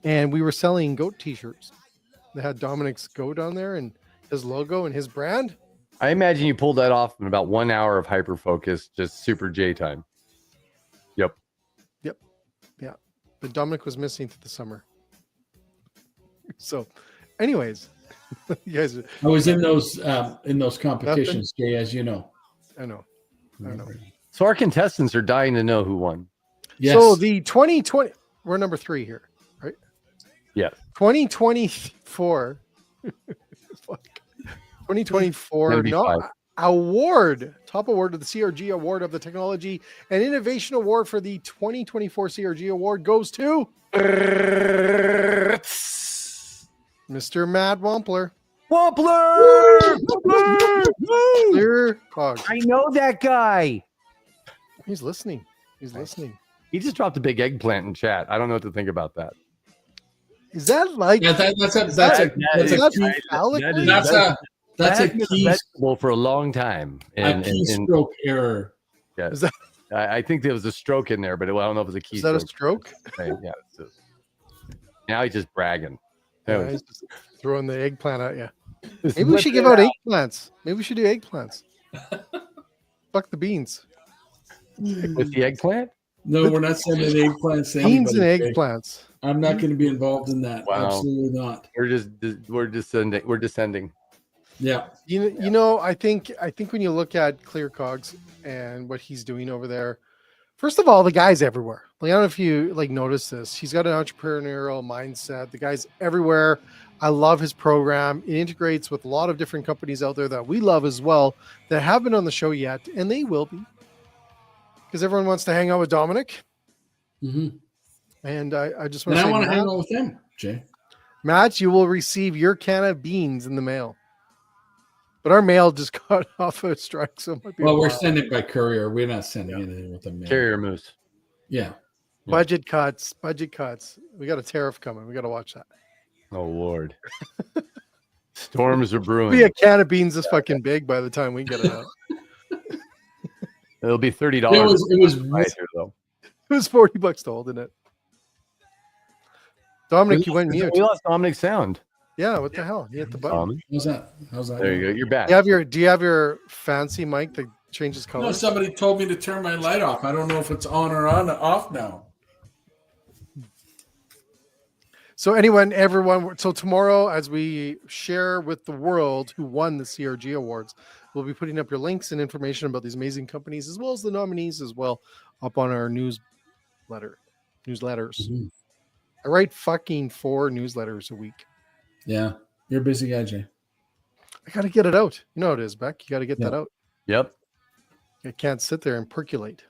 Speaker 1: and we were selling GOAT t-shirts. They had Dominic's GOAT on there and his logo and his brand.
Speaker 2: I imagine you pulled that off in about 1 hour of hyper focus, just super J time. Yep.
Speaker 1: Yeah. But Dominic was missing through the summer. So, anyways, you guys.
Speaker 3: I was in those competitions, Jay, as you know.
Speaker 1: I know.
Speaker 2: So our contestants are dying to know who won.
Speaker 3: Yes.
Speaker 1: So the 2020, we're number 3 here, right?
Speaker 2: Yeah.
Speaker 1: 2024. 2024 award, top award of the CRG Award of the Technology and Innovation Award for the 2024 CRG Award goes to Mr. Matt Wampler. Clear Cogs.
Speaker 2: I know that guy.
Speaker 1: He's listening.
Speaker 2: He just dropped a big eggplant in chat. I don't know what to think about that.
Speaker 1: Is that like
Speaker 3: that's a key
Speaker 2: vegetable for a long time.
Speaker 3: Keystroke error.
Speaker 2: Yeah. I think there was a stroke in there, but I don't know if it was a keystroke.
Speaker 1: Is that a stroke?
Speaker 2: Yeah. Now he's just bragging.
Speaker 1: Yeah, he's just throwing the eggplant at you. Maybe we should give out eggplants. Maybe we should do eggplants. Fuck the beans.
Speaker 2: With the eggplant?
Speaker 3: No, we're not sending eggplants to
Speaker 1: beans
Speaker 3: anybody.
Speaker 1: And eggplants.
Speaker 3: I'm not going to be involved in that.
Speaker 2: Wow.
Speaker 3: Absolutely not.
Speaker 2: We're descending.
Speaker 3: Yeah.
Speaker 1: You know, I think when you look at Clear Cogs and what he's doing over there, first of all, the guy's everywhere. Like, I don't know if you notice this. He's got an entrepreneurial mindset. The guy's everywhere. I love his program. It integrates with a lot of different companies out there that we love as well that haven't been on the show yet, and they will be. Because everyone wants to hang out with Dominic.
Speaker 3: Mm-hmm.
Speaker 1: And I just want to
Speaker 3: say,
Speaker 1: I
Speaker 3: want to hang out with him, Jay.
Speaker 1: Matt, you will receive your can of beans in the mail. But our mail just got off a strike. So it might be
Speaker 3: we're sending by courier. We're not sending anything with the mail.
Speaker 2: Carrier moose.
Speaker 3: Yeah.
Speaker 1: Budget cuts. We got a tariff coming. We got to watch that.
Speaker 2: Oh, Lord. Storms are brewing.
Speaker 1: It'll be a can of beans this fucking big by the time we get it out.
Speaker 2: It'll be $30.
Speaker 3: It was
Speaker 2: right here, though.
Speaker 1: It was $40 to hold in it. Dominic, you went mute.
Speaker 2: We lost Dominic's sound.
Speaker 1: Yeah, what the hell? You hit the button.
Speaker 3: How's that?
Speaker 2: There you go. You're back.
Speaker 1: Do you have your fancy mic that changes color?
Speaker 3: No, somebody told me to turn my light off. I don't know if it's on or off now.
Speaker 1: So everyone, so tomorrow, as we share with the world who won the CRG Awards, we'll be putting up your links and information about these amazing companies, as well as the nominees as well, up on our newsletters. Mm-hmm. I write fucking 4 newsletters a week.
Speaker 3: Yeah, you're a busy guy, Jay.
Speaker 1: I got to get it out. You know how it is, Beck. You got to get that out.
Speaker 2: Yep.
Speaker 1: I can't sit there and percolate.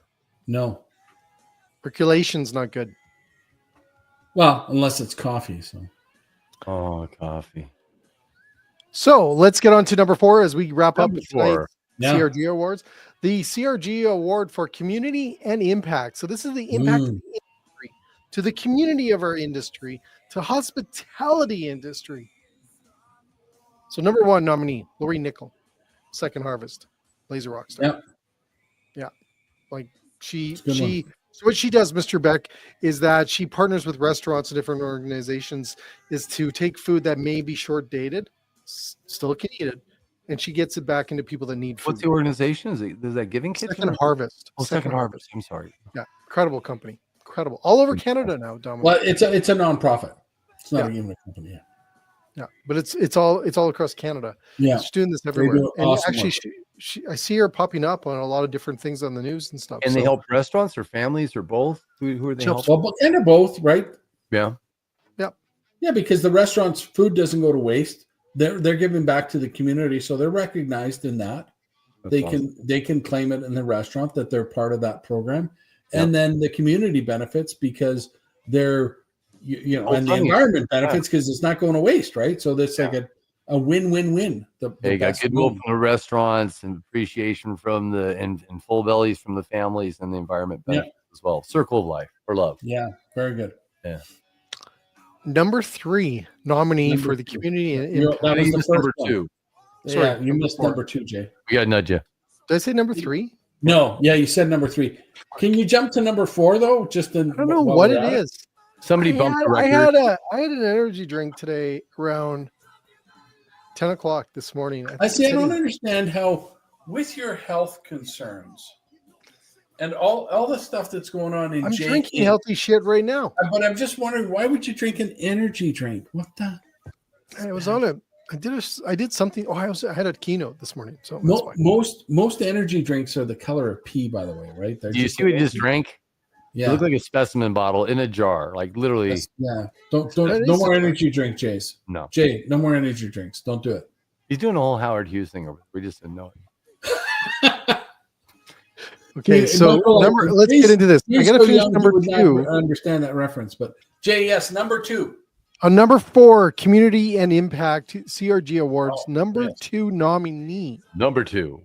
Speaker 3: No.
Speaker 1: Percolation's not good.
Speaker 3: Well, unless it's coffee. So.
Speaker 2: Oh, coffee.
Speaker 1: So let's get on to number 4 as we wrap up with CRG Awards. The CRG Award for Community and Impact. So this is the impact of the industry to the community of our industry, to hospitality industry. So number 1 nominee, Lori Nickel, Second Harvest, Laser Rockstar.
Speaker 3: Yep.
Speaker 1: Yeah. Like she So what she does, Mr. Beck, is that she partners with restaurants and different organizations is to take food that may be short dated, still can eat it, and she gets it back into people that need food.
Speaker 2: What's the organization? Is that Giving Kitchen?
Speaker 1: Second Harvest.
Speaker 2: Oh, Second Harvest. I'm sorry.
Speaker 1: Yeah, incredible company. Incredible. All over Canada now, Dominic.
Speaker 3: Well, it's a nonprofit. It's not a giving company. Yeah.
Speaker 1: Yeah, but it's all across Canada.
Speaker 3: Yeah,
Speaker 1: she's doing this everywhere. And
Speaker 3: awesome
Speaker 1: actually, I see her popping up on a lot of different things on the news and stuff.
Speaker 2: And they help restaurants or families or both. Who are they helping?
Speaker 3: Well, and they're both, right?
Speaker 2: Yeah.
Speaker 3: Yeah, because the restaurant's food doesn't go to waste. They're giving back to the community, so they're recognized in that. That's awesome. They can claim it in the restaurant that they're part of that program, and then the community benefits because they're and the environment benefits because it's not going to waste, right? So that's like a win-win-win.
Speaker 2: They got goodwill from the restaurants and appreciation from and full bellies from the families and the environment benefits as well. Circle of life or love.
Speaker 3: Yeah, very good.
Speaker 2: Yeah.
Speaker 1: Number 3 nominee for the community.
Speaker 3: That was the first
Speaker 2: number
Speaker 3: one.
Speaker 2: 2.
Speaker 3: Sorry, you missed number 2, Jay.
Speaker 2: We got to nudge you.
Speaker 1: Did I say number 3?
Speaker 3: No, you said number 3. Can you jump to number 4 though? I
Speaker 1: don't know what it is.
Speaker 2: Somebody bumped the record.
Speaker 1: I had an energy drink today around 10 o'clock this morning.
Speaker 3: I don't understand how, with your health concerns and all the stuff that's going on in
Speaker 1: I'm drinking healthy shit right now.
Speaker 3: But I'm just wondering, why would you drink an energy drink? What the?
Speaker 1: I was on it. I did something. Oh, I had a keynote this morning. So
Speaker 3: most energy drinks are the color of pee, by the way, right?
Speaker 2: Do you see what you just drank?
Speaker 3: Yeah,
Speaker 2: it looked like a specimen bottle in a jar, like literally.
Speaker 3: Don't no more energy drink, Jace.
Speaker 2: No,
Speaker 3: Jay, no more energy drinks. Don't do it.
Speaker 2: He's doing a whole Howard Hughes thing over there. We just didn't know it.
Speaker 1: Okay, so let's get into this. I got to finish number 2.
Speaker 3: I understand that reference, but Jay, yes, number 2.
Speaker 1: On number 4, Community and Impact CRG Awards, number 2 nominee.
Speaker 2: Number 2.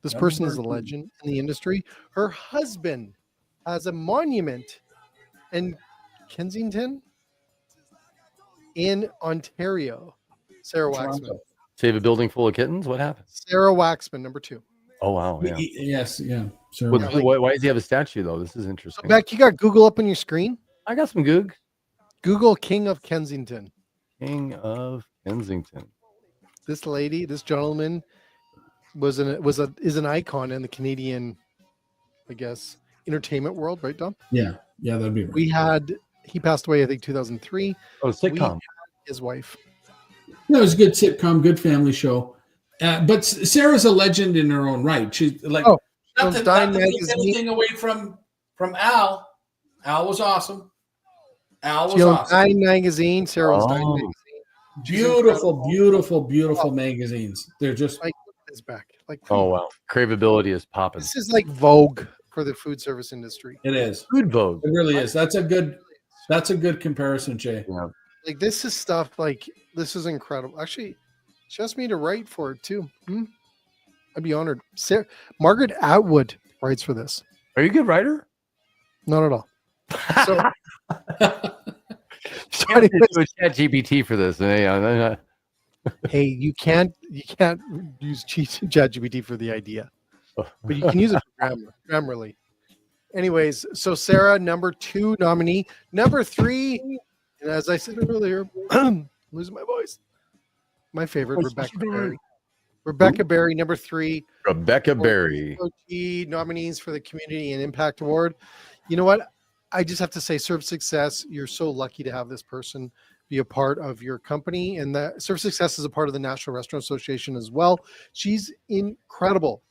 Speaker 1: This person is a legend in the industry. Her husband has a monument in Kensington in Ontario. Sarah Waxman.
Speaker 2: Save a building full of kittens? What happened?
Speaker 1: Sarah Waxman, number 2.
Speaker 2: Oh, wow. Yeah.
Speaker 3: Yes, yeah.
Speaker 2: Why does he have a statue, though? This is interesting.
Speaker 1: So Beck, you got Google up on your screen?
Speaker 2: I got some Goog.
Speaker 1: Google King of Kensington.
Speaker 2: King of Kensington.
Speaker 1: This gentleman is an icon in the Canadian, I guess, entertainment world, right, Dom?
Speaker 3: Yeah, that'd be right.
Speaker 1: He passed away, I think, 2003.
Speaker 2: Oh, sitcom.
Speaker 1: His wife.
Speaker 3: That was a good sitcom, good family show. But Sarah's a legend in her own right. She's like, not to take anything away from Al. Al was awesome.
Speaker 1: Dine magazine. Sarah was Dine magazine.
Speaker 3: Beautiful magazines. They're just
Speaker 1: like his back. Like,
Speaker 2: oh wow, craveability is popping.
Speaker 1: This is like Vogue for the food service industry.
Speaker 3: It is
Speaker 2: food Vogue.
Speaker 3: It really is. That's a good comparison, Jay.
Speaker 2: Yeah.
Speaker 1: Like this is stuff. Like this is incredible. Actually, she asked me to write for it too. I'd be honored. Margaret Atwood writes for this.
Speaker 2: Are you a good writer?
Speaker 1: Not at all. So.
Speaker 2: Sorry, ChatGPT for this.
Speaker 1: Hey, you can't use ChatGPT for the idea, but you can use it for Grammarly. Anyways, so Sarah, number 2 nominee, number 3, and as I said earlier, losing my voice. My favorite, Rebecca Berry. Rebecca Berry, number 3.
Speaker 2: Rebecca Berry.
Speaker 1: Nominees for the Community and Impact Award. You know what? I just have to say, Serve Success, you're so lucky to have this person be a part of your company. And that Serve Success is a part of the National Restaurant Association as well. She's incredible.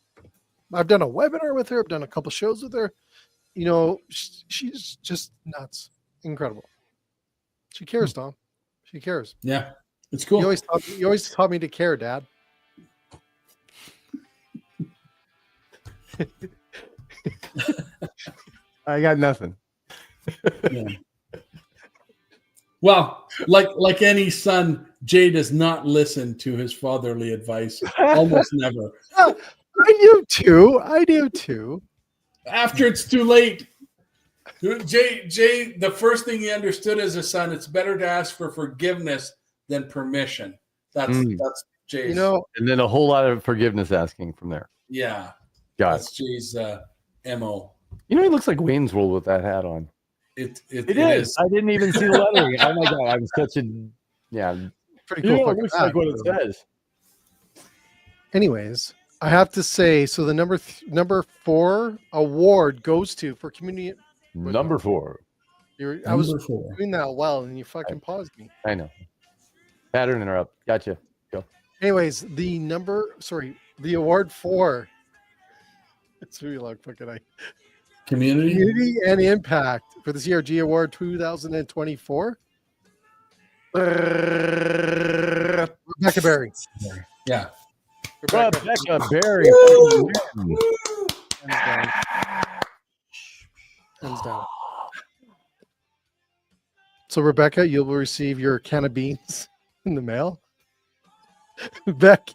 Speaker 1: I've done a webinar with her. I've done a couple shows with her. You know, she's just nuts. Incredible. She cares, Tom. She cares.
Speaker 3: Yeah, it's cool.
Speaker 1: You always taught me to care, Dad.
Speaker 2: I got nothing.
Speaker 3: Yeah. Well, like any son, Jay does not listen to his fatherly advice. Almost never.
Speaker 1: I do too.
Speaker 3: After it's too late. Jay, the first thing he understood as a son, it's better to ask for forgiveness than permission. That's Jay's.
Speaker 1: You know,
Speaker 2: and then a whole lot of forgiveness asking from there.
Speaker 3: Yeah.
Speaker 2: Got
Speaker 3: that's
Speaker 2: it.
Speaker 3: Jay's MO.
Speaker 2: You know, he looks like Wayne's World with that hat on.
Speaker 3: It
Speaker 2: is. I didn't even see the lettering. Oh my god, I'm such a
Speaker 1: pretty cool.
Speaker 2: It looks like what it says.
Speaker 1: Anyways, I have to say, so the number 4 award goes to for community.
Speaker 2: Number 4.
Speaker 1: I was doing that well, and you fucking paused me.
Speaker 2: I know. Pattern interrupt. Gotcha. Go.
Speaker 1: Anyways, the award for it's really long fucking community and impact for the CRG Award 2024. Rebecca Berry.
Speaker 3: Yeah.
Speaker 2: Rebecca Berry.
Speaker 1: Hands down. So, Rebecca, you will receive your can of beans in the mail. Beck,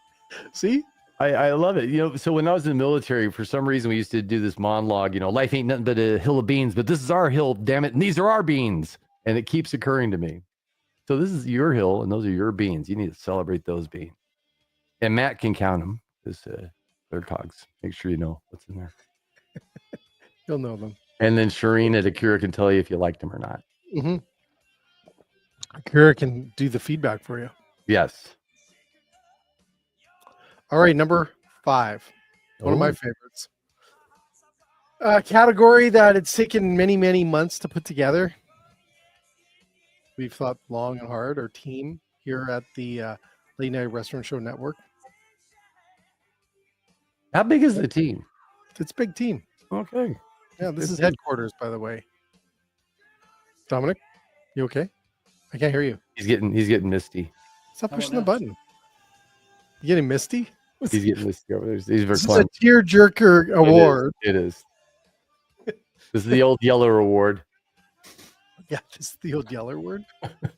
Speaker 1: see?
Speaker 2: I love it. You know, so when I was in the military, for some reason, we used to do this monologue, you know, life ain't nothing but a hill of beans, but this is our hill, damn it. And these are our beans. And it keeps occurring to me. So this is your hill, and those are your beans. You need to celebrate those beans. And Matt can count them because they're cogs. Make sure you know what's in there.
Speaker 1: You'll know them. And
Speaker 2: then Shireen at Akira can tell you if you liked them or not.
Speaker 1: Mm-hmm. Akira can do the feedback for you.
Speaker 2: Yes.
Speaker 1: All right, number 5. One of my favorites. Category that it's taken many, many months to put together. We've thought long and hard, our team here at the Late Night Restaurant Show Network.
Speaker 2: How big is the team?
Speaker 1: It's a big team.
Speaker 2: Okay.
Speaker 1: Yeah, this is headquarters, by the way. Dominic, you okay? I can't hear you.
Speaker 2: He's getting misty.
Speaker 1: Stop pushing the button. You getting misty?
Speaker 2: He's getting misty over there. This
Speaker 1: is a tear jerker award.
Speaker 2: It is. This is the old Yeller award.
Speaker 1: Yeah, this is the old Yeller word.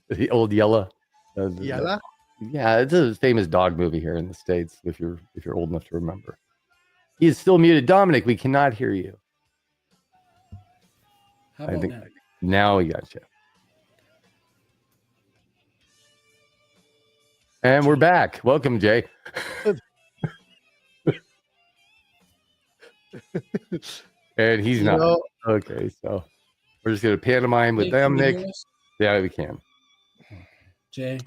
Speaker 2: The old Yella.
Speaker 1: Yella?
Speaker 2: Yeah, it's a famous dog movie here in the States, if you're old enough to remember. He is still muted. Dominic, we cannot hear you.
Speaker 3: How about
Speaker 2: now we got you. And we're back. Welcome, Jay. And he's not. Okay, so we're just going to pantomime with them, Nick. Yeah, we can.
Speaker 3: Jay.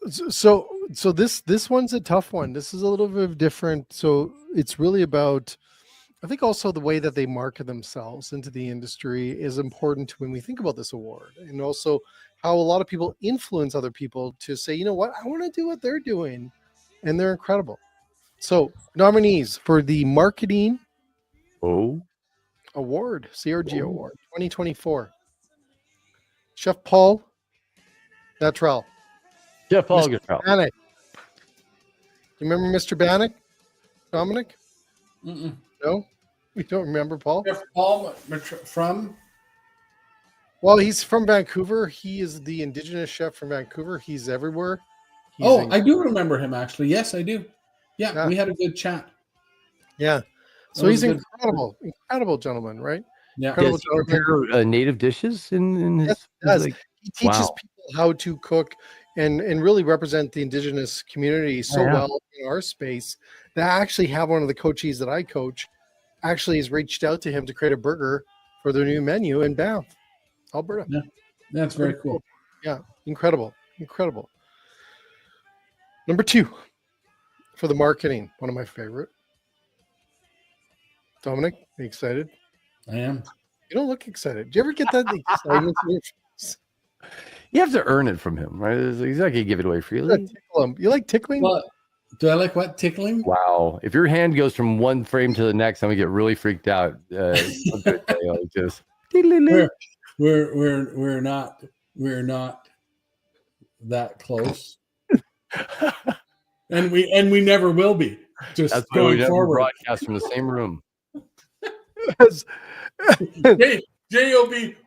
Speaker 1: So this one's a tough one. This is a little bit different. So it's really about, I think also the way that they market themselves into the industry is important when we think about this award, and also how a lot of people influence other people to say, you know what, I want to do what they're doing, and they're incredible. So nominees for the marketing award, CRG award 2024. Chef Paul Natrell.
Speaker 2: Chef Paul Natrell.
Speaker 1: Bannock. You remember Mr. Bannock, Dominic?
Speaker 3: Mm-mm.
Speaker 1: No? You don't remember Paul?
Speaker 3: Chef Paul from?
Speaker 1: Well, he's from Vancouver. He is the indigenous chef from Vancouver. He's everywhere.
Speaker 3: I do remember him, actually. Yes, I do. Yeah, we had a good chat.
Speaker 1: Yeah. So he's incredible gentleman, right?
Speaker 3: Yeah.
Speaker 2: Does he prepare native dishes in his?
Speaker 1: Yes, he does. He teaches people how to cook and really represent the indigenous community so well in our space that I actually have one of the coaches that I coach actually has reached out to him to create a burger for their new menu in Banff, Alberta.
Speaker 3: Yeah, that's very cool.
Speaker 1: Yeah, incredible. Number 2 for the marketing, one of my favorite. Dominic, are you excited?
Speaker 3: I am.
Speaker 1: You don't look excited. Do you ever get that excitement?
Speaker 2: You have to earn it from him, right? He's not gonna give it away freely.
Speaker 1: You like tickling?
Speaker 3: What? Do I like what? Tickling?
Speaker 2: Wow. If your hand goes from one frame to the next, I'm gonna get really freaked out. Just
Speaker 3: we're not that close. and we never will be. Just
Speaker 2: that's
Speaker 3: going
Speaker 2: why we never
Speaker 3: forward.
Speaker 2: broadcast from the same room.
Speaker 3: Jay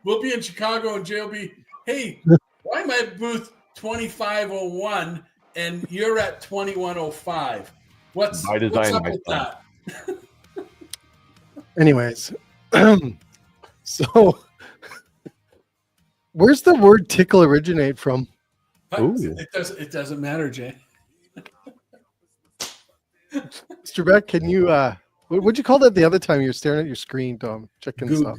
Speaker 3: we'll be in Chicago, and Jay will be, hey, why am I at booth 2501 and you're at 2105? What's up with that?
Speaker 1: Anyways, so where's the word tickle originate from?
Speaker 3: It doesn't matter, Jay.
Speaker 1: Mr. Beck, can you What'd you call that the other time you were staring at your screen, Tom? Checking
Speaker 3: Goog.
Speaker 1: stuff.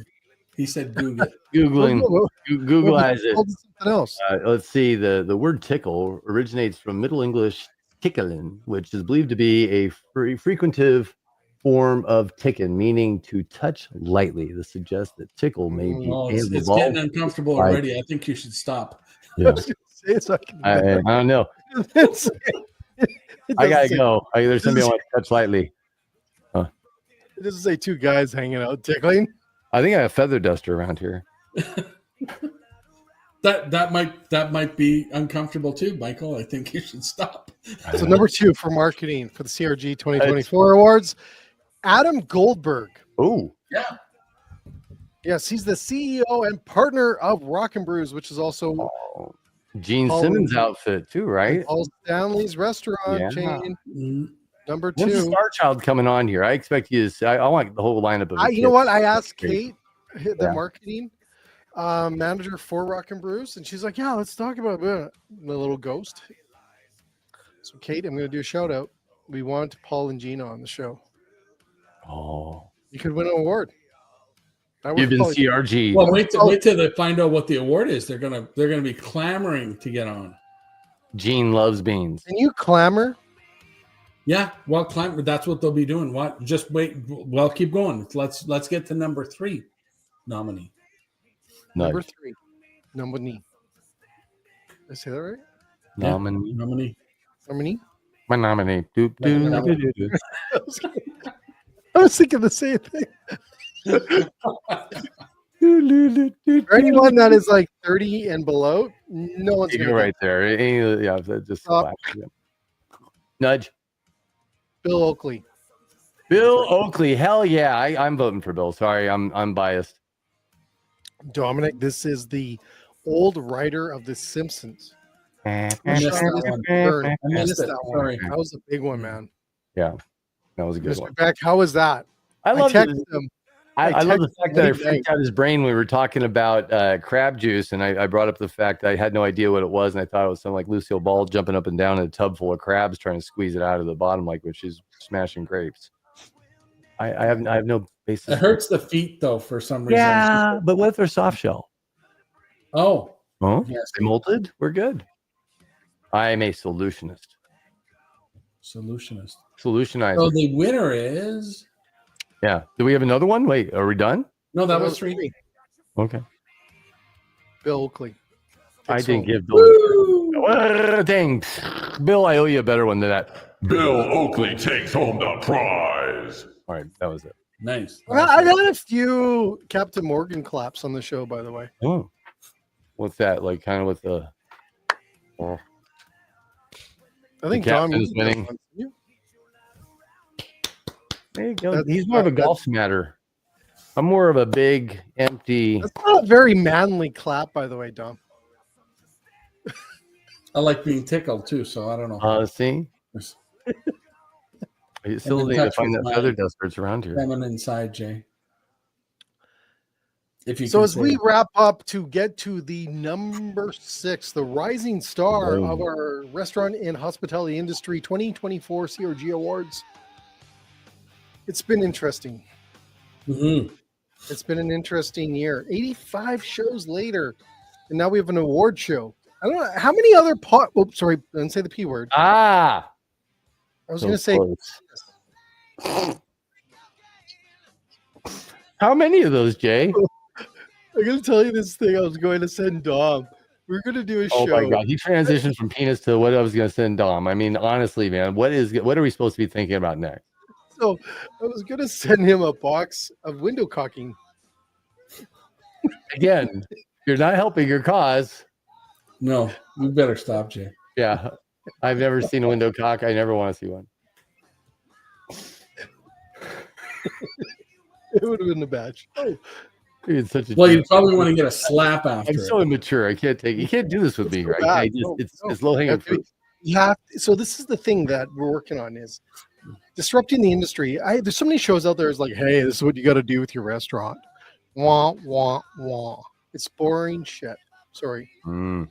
Speaker 3: He said Google.
Speaker 2: Googling. Googleize it.
Speaker 1: Something else.
Speaker 2: Let's see. The word tickle originates from Middle English ticklen, which is believed to be a frequentive form of ticken, meaning to touch lightly. This suggests that tickle may be
Speaker 3: It's getting uncomfortable already. I think you should stop.
Speaker 2: Yeah.
Speaker 1: I
Speaker 2: don't know. I gotta go. There's somebody I want to touch lightly.
Speaker 1: It doesn't say two guys hanging out tickling.
Speaker 2: I think I have a feather duster around here.
Speaker 3: That might be uncomfortable too, Michael. I think you should stop.
Speaker 1: So number 2 for marketing for the CRG 2024 awards, Adam Goldberg.
Speaker 2: Oh,
Speaker 3: yeah.
Speaker 1: Yes, he's the CEO and partner of Rock and Brews, which is also
Speaker 2: Gene Simmons' outfit too, right?
Speaker 1: Paul Stanley's restaurant chain. Number 2.
Speaker 2: When's Star Child coming on here? I expect you to say, I want the whole lineup of
Speaker 1: you know what? I asked Kate, the marketing manager for Rock and Brews, and she's like, yeah, let's talk about the little ghost. So, Kate, I'm going to do a shout out. We want Paul and Gina on the show.
Speaker 2: Oh,
Speaker 1: you could win an award.
Speaker 2: You've been CRG.
Speaker 3: Well, wait till they find out what the award is. They're gonna be clamoring to get on.
Speaker 2: Gene loves beans.
Speaker 1: Can you clamor?
Speaker 3: Yeah, well, clamor. That's what they'll be doing. What? Just wait. Well, keep going. Let's get to number 3 nominee.
Speaker 1: Number 3 nominee. Did I say that right?
Speaker 2: Nominee.
Speaker 1: Nominee.
Speaker 2: My nominee.
Speaker 1: I was thinking the same thing. For anyone that is like 30 and below, no one's
Speaker 2: going to go right there. Yeah, just nudge.
Speaker 1: Bill Oakley.
Speaker 2: Bill Oakley. Hell yeah. I'm voting for Bill. Sorry, I'm biased.
Speaker 1: Dominic, this is the old writer of The Simpsons.
Speaker 3: I missed that one.
Speaker 1: Sorry. That was a big one, man.
Speaker 2: Yeah, that was a good one.
Speaker 1: Beck, how was that?
Speaker 2: I love
Speaker 1: him.
Speaker 2: I love the fact that I freaked out his brain when we were talking about crab juice, and I brought up the fact that I had no idea what it was, and I thought it was something like Lucille Ball jumping up and down in a tub full of crabs trying to squeeze it out of the bottom like when she's smashing grapes. I have no basis.
Speaker 3: It hurts the feet though for some reason.
Speaker 2: Yeah, but what if they're soft shell?
Speaker 3: Oh,
Speaker 2: yes, they molted. We're good. I am a solutionist.
Speaker 3: Solutionizer.
Speaker 2: So
Speaker 3: the winner is.
Speaker 2: Yeah. Do we have another one? Wait, are we done?
Speaker 3: No, that was 3.
Speaker 2: Okay.
Speaker 1: Bill Oakley.
Speaker 2: I didn't give Bill. Dang. Bill, I owe you a better one than that.
Speaker 4: Bill Oakley takes home the prize.
Speaker 2: All right, that was it.
Speaker 3: Nice.
Speaker 1: I had a few Captain Morgan claps on the show, by the way.
Speaker 2: Oh. What's that? Like kind of with the.
Speaker 1: I think John
Speaker 2: is winning. There you go. He's more of a golf smatter. I'm more of a big, empty.
Speaker 1: That's not a very manly clap, by the way, Dom.
Speaker 3: I like being tickled too, so I don't know.
Speaker 2: See? You still need to find that feather duster. It's around here.
Speaker 3: Feminine side, Jay.
Speaker 1: So as we wrap up to get to the number 6, the rising star of our restaurant and hospitality industry 2024 CRG Awards. It's been interesting.
Speaker 3: Mm-hmm.
Speaker 1: It's been an interesting year. 85 shows later, and now we have an award show. I don't know how many other sorry, I didn't say the P word.
Speaker 2: I
Speaker 1: was going to say.
Speaker 2: How many of those, Jay?
Speaker 1: I'm going to tell you this thing I was going to send Dom. We're going to do a show.
Speaker 2: Oh my God. He transitioned from penis to what I was going to send Dom. I mean, honestly, man, what are we supposed to be thinking about next?
Speaker 1: So I was going to send him a box of window caulking.
Speaker 2: Again, you're not helping your cause.
Speaker 3: No, you better stop, Jay.
Speaker 2: Yeah. I've never seen a window cock. I never want to see one.
Speaker 1: It would have been a batch. Oh.
Speaker 2: It's such a
Speaker 3: you probably want to get a slap after.
Speaker 2: I'm so immature. I can't take. You can't do this with me, right? It's low hanging fruit.
Speaker 1: So this is the thing that we're working on is disrupting the industry. There's so many shows out there. It's like, hey, this is what you got to do with your restaurant. Wah wah wah. It's boring shit. Sorry.
Speaker 3: Well,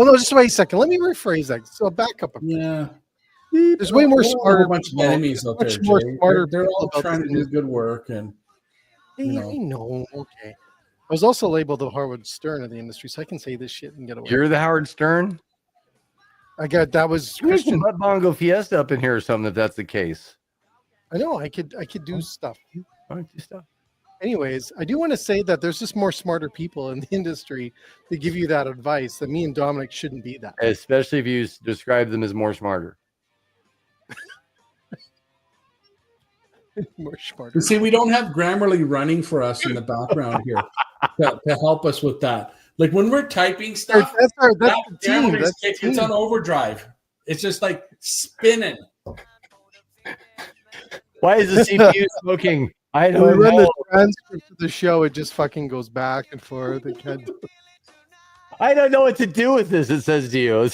Speaker 1: no, just wait a second. Let me rephrase that. So back up.
Speaker 3: Yeah.
Speaker 1: There's way more smarter
Speaker 3: a bunch of
Speaker 1: people.
Speaker 3: enemies out there,
Speaker 1: Much more
Speaker 3: Jay.
Speaker 1: smarter
Speaker 3: They're all
Speaker 1: people about
Speaker 3: trying to
Speaker 1: this
Speaker 3: do
Speaker 1: industry.
Speaker 3: good work, and
Speaker 1: Hey, I know. Okay. I was also labeled the Howard Stern of the industry, so I can say this shit and get away.
Speaker 2: You're the Howard Stern?
Speaker 1: I got that was
Speaker 2: There's some
Speaker 1: Christian.
Speaker 2: Butt Bongo Fiesta up in here or something if that's the case.
Speaker 1: I know I could do stuff.
Speaker 2: Why don't you stop?
Speaker 1: Anyways, I do want to say that there's just more smarter people in the industry that give you that advice that me and Dominic shouldn't be that.
Speaker 2: Especially if you describe them as more smarter.
Speaker 1: More smarter.
Speaker 3: you see, we don't have Grammarly running for us in the background here to help us with that. Like when we're typing stuff,
Speaker 1: That's the team.
Speaker 3: Grammarly's
Speaker 1: That's the
Speaker 3: it's
Speaker 1: team.
Speaker 3: on overdrive. It's just like spinning.
Speaker 2: Why is the CPU smoking? I
Speaker 1: When we
Speaker 2: don't
Speaker 1: run
Speaker 2: know.
Speaker 1: the transcript of the show, it just fucking goes back and forth.
Speaker 2: I don't know what to do with this. It says to you.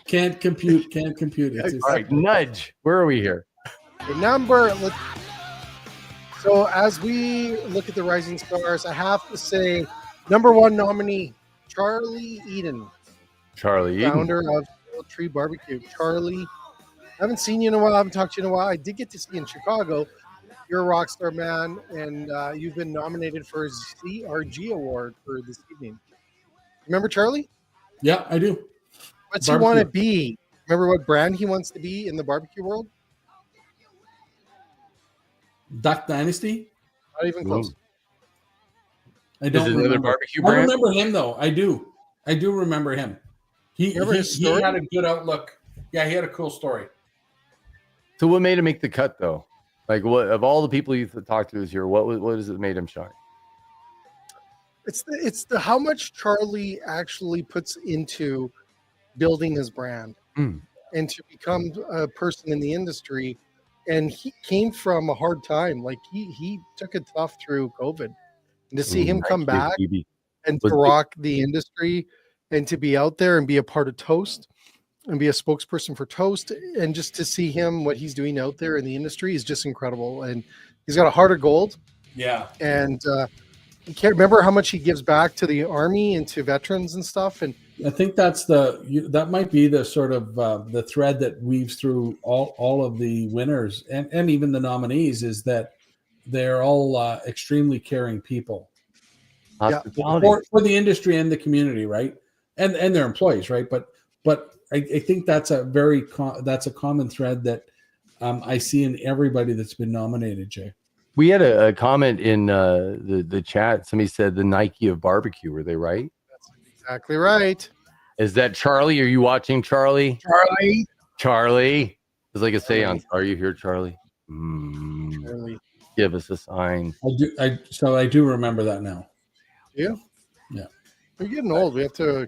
Speaker 3: Can't compute. It's
Speaker 2: All right, nudge. Where are we here?
Speaker 1: The number. So as we look at the rising stars, I have to say, number one nominee, Charlie Eden,
Speaker 2: Charlie Eden.
Speaker 1: founder of Old Tree Barbecue. Charlie, I haven't seen you in a while. I haven't talked to you in a while. I did get to see you in Chicago. You're a rock star, man, and you've been nominated for a CRG award for this evening. Remember Charlie?
Speaker 3: Yeah, I do.
Speaker 1: What's he
Speaker 3: Barbecue.
Speaker 1: want to be? Remember what brand he wants to be in the barbecue world?
Speaker 3: Duck Dynasty.
Speaker 1: Not even close.
Speaker 3: I
Speaker 2: Is
Speaker 3: don't
Speaker 2: it another
Speaker 3: remember.
Speaker 2: barbecue
Speaker 3: I
Speaker 2: brand?
Speaker 3: remember him though. I do remember him. He
Speaker 1: Remember his story?
Speaker 3: had a good outlook. Yeah, he had a cool story.
Speaker 2: So what made him make the cut though? Like what of all the people you talked to this year, what is it made him shine?
Speaker 1: It's the how much Charlie actually puts into building his brand and to become a person in the industry. And he came from a hard time. Like he took it tough through COVID. And to see him come back and to rock the industry and to be out there and be a part of Toast and be a spokesperson for Toast and just to see him, what he's doing out there in the industry is just incredible. And he's got a heart of gold.
Speaker 3: Yeah.
Speaker 1: And you can't remember how much he gives back to the army and to veterans and stuff. And
Speaker 3: I think that might be the sort of the thread that weaves through all of the winners and even the nominees is that they're all extremely caring people for the industry and the community, right? And their employees, right? But I think that's a common thread that I see in everybody that's been nominated, Jay.
Speaker 2: We had a comment in the chat. Somebody said the Nike of barbecue. Were they right?
Speaker 1: exactly right.
Speaker 2: Is that Charlie? Are you watching, Charlie? Charlie. It's like a seance. Are you here, Charlie?
Speaker 1: Charlie.
Speaker 2: Give us a sign.
Speaker 3: I do remember that now.
Speaker 1: Yeah.
Speaker 3: Yeah.
Speaker 1: We're getting old. We have to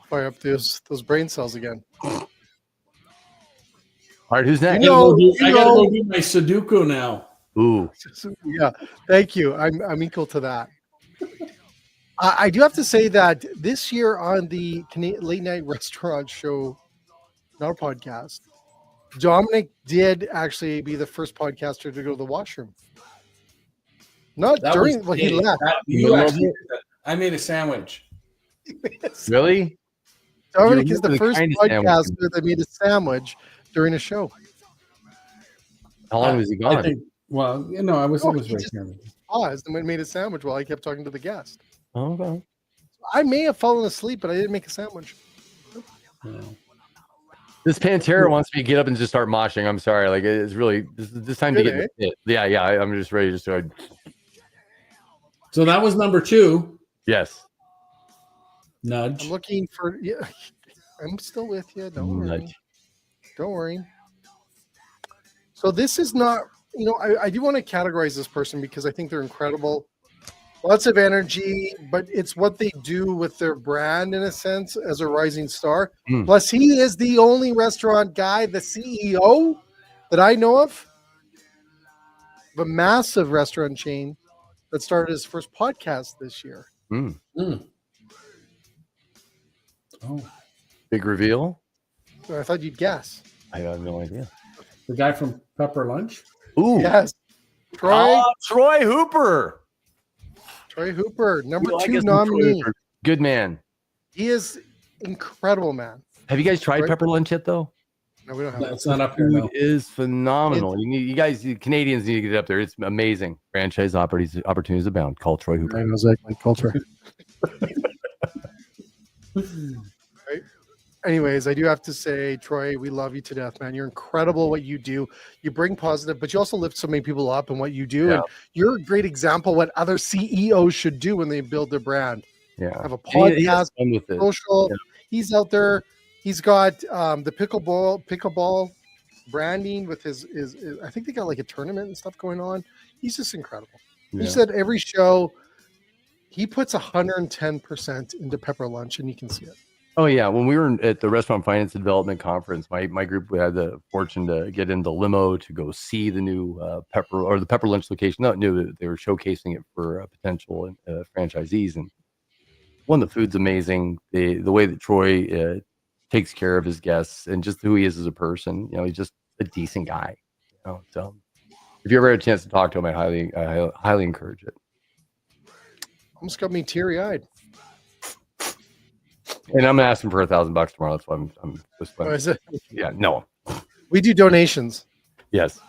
Speaker 1: fire up those brain cells again.
Speaker 2: All right, who's next?
Speaker 3: I gotta go do my Sudoku now.
Speaker 2: Ooh.
Speaker 1: Yeah, thank you. I'm equal to that. I do have to say that this year on the Late Night Restaurant Show, not a podcast, Dominic did actually be the first podcaster to go to the washroom. Not
Speaker 3: That
Speaker 1: during
Speaker 3: was
Speaker 1: when he
Speaker 3: big.
Speaker 1: left.
Speaker 3: I made a sandwich.
Speaker 2: Really?
Speaker 1: Dominic is the
Speaker 2: the
Speaker 1: first
Speaker 2: kind of sandwich.
Speaker 1: podcaster that made a sandwich during a show.
Speaker 2: How long was he gone?
Speaker 3: I think, well, I was
Speaker 1: No,
Speaker 3: very
Speaker 1: he just
Speaker 3: careful.
Speaker 1: paused and made a sandwich while I kept talking to the guest.
Speaker 2: Okay.
Speaker 1: I may have fallen asleep, but I didn't make a sandwich.
Speaker 3: Yeah.
Speaker 2: This Pantera wants me to get up and just start moshing. I'm sorry. Like it's really this time to
Speaker 1: Really?
Speaker 2: get Yeah. I'm just ready to start.
Speaker 3: So that was number 2.
Speaker 2: Yes.
Speaker 3: Nudge.
Speaker 1: I'm looking for. Yeah, I'm still with you. Don't worry.
Speaker 2: Nudge.
Speaker 1: Don't worry. So this is not. I do want to categorize this person because I think they're incredible. Lots of energy, but it's what they do with their brand in a sense as a rising star. Plus, he is the only restaurant guy, the CEO that I know of a massive restaurant chain that started his first podcast this year.
Speaker 3: Oh,
Speaker 2: Big reveal.
Speaker 1: So I thought you'd guess.
Speaker 2: I have no idea.
Speaker 3: the guy from Pepper Lunch.
Speaker 2: Ooh.
Speaker 1: Yes. Troy.
Speaker 2: Oh, Troy Hooper.
Speaker 1: Troy Hooper, number
Speaker 2: I
Speaker 1: 2
Speaker 2: guess Troy
Speaker 1: nominee.
Speaker 2: Hooper. Good man.
Speaker 1: He is incredible, man.
Speaker 2: Have you guys tried
Speaker 1: Right.
Speaker 2: pepper lunch yet, though?
Speaker 1: No, we don't have
Speaker 3: It's not up here.
Speaker 2: Food
Speaker 3: No.
Speaker 2: is phenomenal. You guys, Canadians need to get up there. It's amazing. Franchise opportunities abound. Call Troy Hooper.
Speaker 1: I know exactly. Culture. Right. Anyways, I do have to say, Troy, we love you to death, man. You're incredible what you do. You bring positive, but you also lift so many people up in what you do.
Speaker 2: Yeah.
Speaker 1: And you're a great example of what other CEOs should do when they build their brand.
Speaker 2: Yeah.
Speaker 1: Have a
Speaker 2: He has
Speaker 1: podcast,
Speaker 2: fun with it.
Speaker 1: social.
Speaker 2: Yeah.
Speaker 1: He's out there. He's got the pickleball branding with his I think they got like a tournament and stuff going on. He's just incredible.
Speaker 2: Yeah.
Speaker 1: He said every show he puts 110% into Pepper Lunch, and you can see it.
Speaker 2: Oh yeah, when we were at the Restaurant Finance and Development Conference, my group had the fortune to get in the limo to go see the new the Pepper Lunch location. Not new, they were showcasing it for potential franchisees, and one, the food's amazing. The way that Troy takes care of his guests and just who he is as a person, he's just a decent guy. So if you ever had a chance to talk to him, I highly encourage it.
Speaker 1: Almost got me teary-eyed.
Speaker 2: And I'm asking for $1,000 tomorrow. That's why I'm just
Speaker 1: Oh, is it?
Speaker 2: Yeah, no.
Speaker 1: We do donations.
Speaker 2: Yes.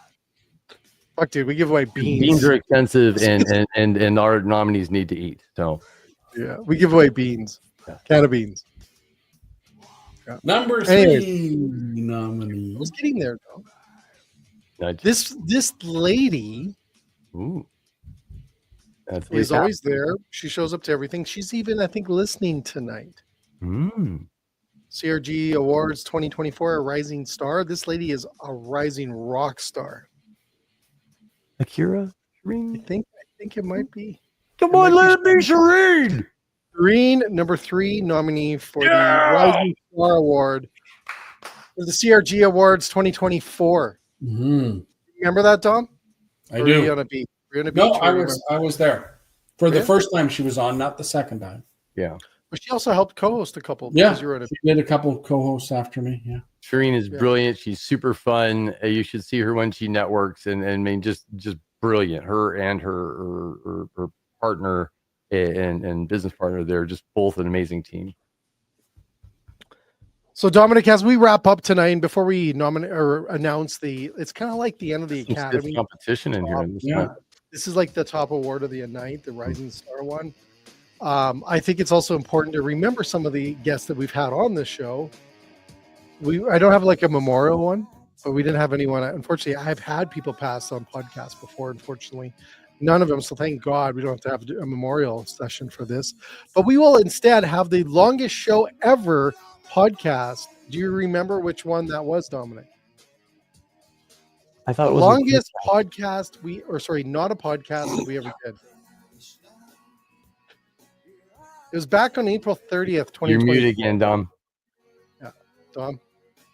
Speaker 1: Fuck, dude, we give away beans.
Speaker 2: Beans are expensive, and our nominees need to eat. So
Speaker 1: yeah, we give away beans.
Speaker 2: Yeah.
Speaker 1: Can of beans. Yeah.
Speaker 3: Number 3 nominee.
Speaker 1: I was getting there, though.
Speaker 2: Nice.
Speaker 1: This lady
Speaker 2: Ooh. That's
Speaker 1: is always there. She shows up to everything. She's even, I think, listening tonight. CRG Awards 2024, a rising star. This lady is a rising rock star.
Speaker 2: Akira?
Speaker 1: I think it might be.
Speaker 2: Come on, let it be Shireen.
Speaker 1: Shireen, number 3 nominee for the Rising Star Award for the CRG Awards 2024.
Speaker 3: Mm-hmm.
Speaker 1: Remember that, Dom?
Speaker 3: I do.
Speaker 1: Were you on a beat?
Speaker 3: No, I was there for the first time she was on, not the second time.
Speaker 2: Yeah.
Speaker 1: But she also helped co-host a couple.
Speaker 3: Yeah,
Speaker 1: you were on a
Speaker 3: she did a couple co-hosts after me. Yeah,
Speaker 2: Shireen is brilliant. She's super fun. You should see her when she networks, and I mean, just brilliant. Her and her partner and business partner, they're just both an amazing team.
Speaker 1: So Dominic, as we wrap up tonight, and before we nominate or announce it's kind of like the end of the Academy
Speaker 2: competition in here.
Speaker 1: Yeah, this is like the top award of the night, the Rising Star one. I think it's also important to remember some of the guests that we've had on this show. I don't have like a memorial one, but we didn't have anyone. Unfortunately, I've had people pass on podcasts before. Unfortunately, none of them. So thank God we don't have to have a memorial session for this. But we will instead have the longest show ever podcast. Do you remember which one that was, Dominic?
Speaker 2: I thought
Speaker 1: the
Speaker 2: it was
Speaker 1: longest podcast not a podcast that we ever did. It was back on April 30th, 2020.
Speaker 2: You're muted again, Dom.
Speaker 1: Yeah, Dom.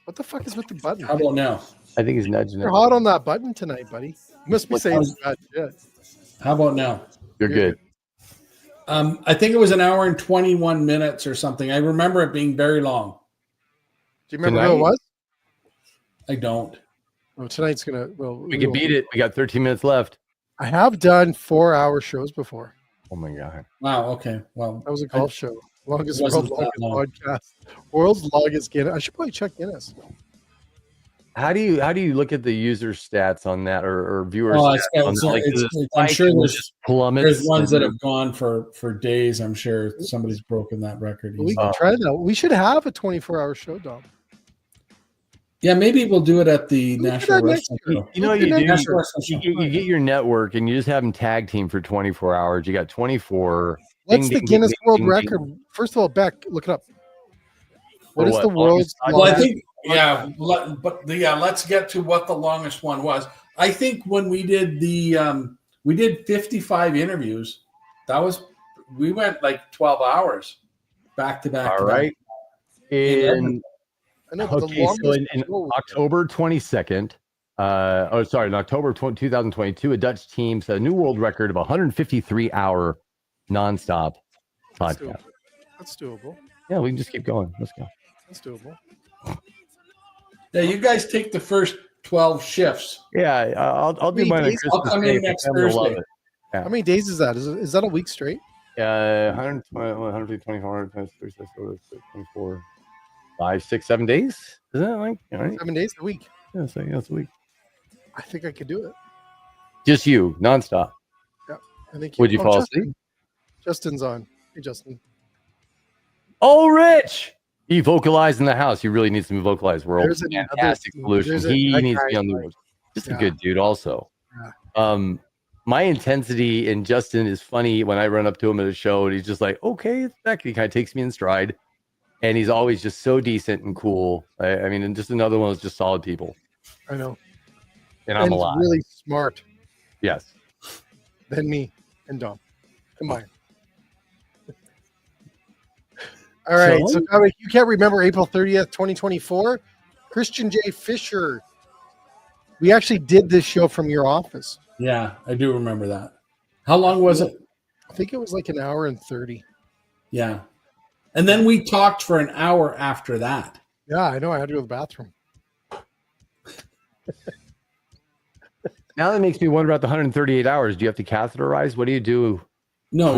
Speaker 1: What the fuck is with the button?
Speaker 3: How about now?
Speaker 2: I think he's nudging
Speaker 1: You're
Speaker 2: it.
Speaker 1: hot on that button tonight, buddy. You must be saying bad shit.
Speaker 3: How about now?
Speaker 2: You're good.
Speaker 3: I think it was an hour and 21 minutes or something. I remember it being very long.
Speaker 1: Do you remember who it was?
Speaker 3: I don't.
Speaker 1: Oh, tonight's gonna. Well,
Speaker 2: We can beat it. We got 13 minutes left.
Speaker 1: I have done 4-hour shows before.
Speaker 2: Oh my god!
Speaker 3: Wow. Okay. Well,
Speaker 1: that was a golf show. Longest
Speaker 3: wasn't
Speaker 1: world
Speaker 3: that long.
Speaker 1: podcast. World's longest Guinness. I should probably check Guinness.
Speaker 2: How do you look at the user stats on that or viewers?
Speaker 3: I'm sure there's ones that
Speaker 2: have
Speaker 3: have gone for days. I'm sure somebody's broken that record.
Speaker 1: We can try that. We should have a 24-hour show, Dom.
Speaker 3: Yeah, maybe we'll do it at the National Wrestling Show.
Speaker 2: You know what you do? You get your network and you just have them tag team for 24 hours. You got 24.
Speaker 1: What's the Guinness World Record? First of all, Beck, look it up. What is the world's
Speaker 3: Well, I think, let's get to what the longest one was. I think when we did we did 55 interviews. We went like 12 hours back to back.
Speaker 2: All right. In October 22nd, in October 2022, a Dutch team set a new world record of 153-hour nonstop podcast.
Speaker 1: That's doable.
Speaker 2: Yeah, we can just keep going. Let's go.
Speaker 1: That's doable.
Speaker 3: Yeah, you guys take the first 12 shifts.
Speaker 2: Yeah, I'll do mine on Christmas
Speaker 3: I'll come in next Thursday.
Speaker 2: Yeah.
Speaker 1: How many days is that? Is that a week straight?
Speaker 2: 120, 124, 24. 5, 6, 7 days. Isn't that like
Speaker 1: 7 days a week?
Speaker 2: Yeah, so that's a week.
Speaker 1: I think I could do it.
Speaker 2: Just you, nonstop.
Speaker 1: Yeah, I think.
Speaker 2: Would you fall asleep?
Speaker 1: Justin's on. Hey, Justin.
Speaker 2: Oh, Rich! He vocalized in the house. He really needs to be vocalized. We're all fantastic solution. He needs to be on the road. Just a good dude, also. Yeah. My intensity and Justin is funny when I run up to him at a show and he's just like, okay, that he kind of takes me in stride. And he's always just so decent and cool. I mean, and just another one of those just solid people.
Speaker 1: I know.
Speaker 2: And I'm alive.
Speaker 1: Really smart.
Speaker 2: Yes.
Speaker 1: Than me and Dom. Combined. All right. So you can't remember April 30th, 2024? Christian J. Fisher. We actually did this show from your office.
Speaker 3: Yeah, I do remember that. How long was it?
Speaker 1: I think it was like an hour and 30.
Speaker 3: Yeah. And then we talked for an hour after that.
Speaker 1: Yeah, I know. I had to go to the bathroom.
Speaker 2: Now that makes me wonder about the 138 hours. Do you have to catheterize? What do you do?
Speaker 3: No,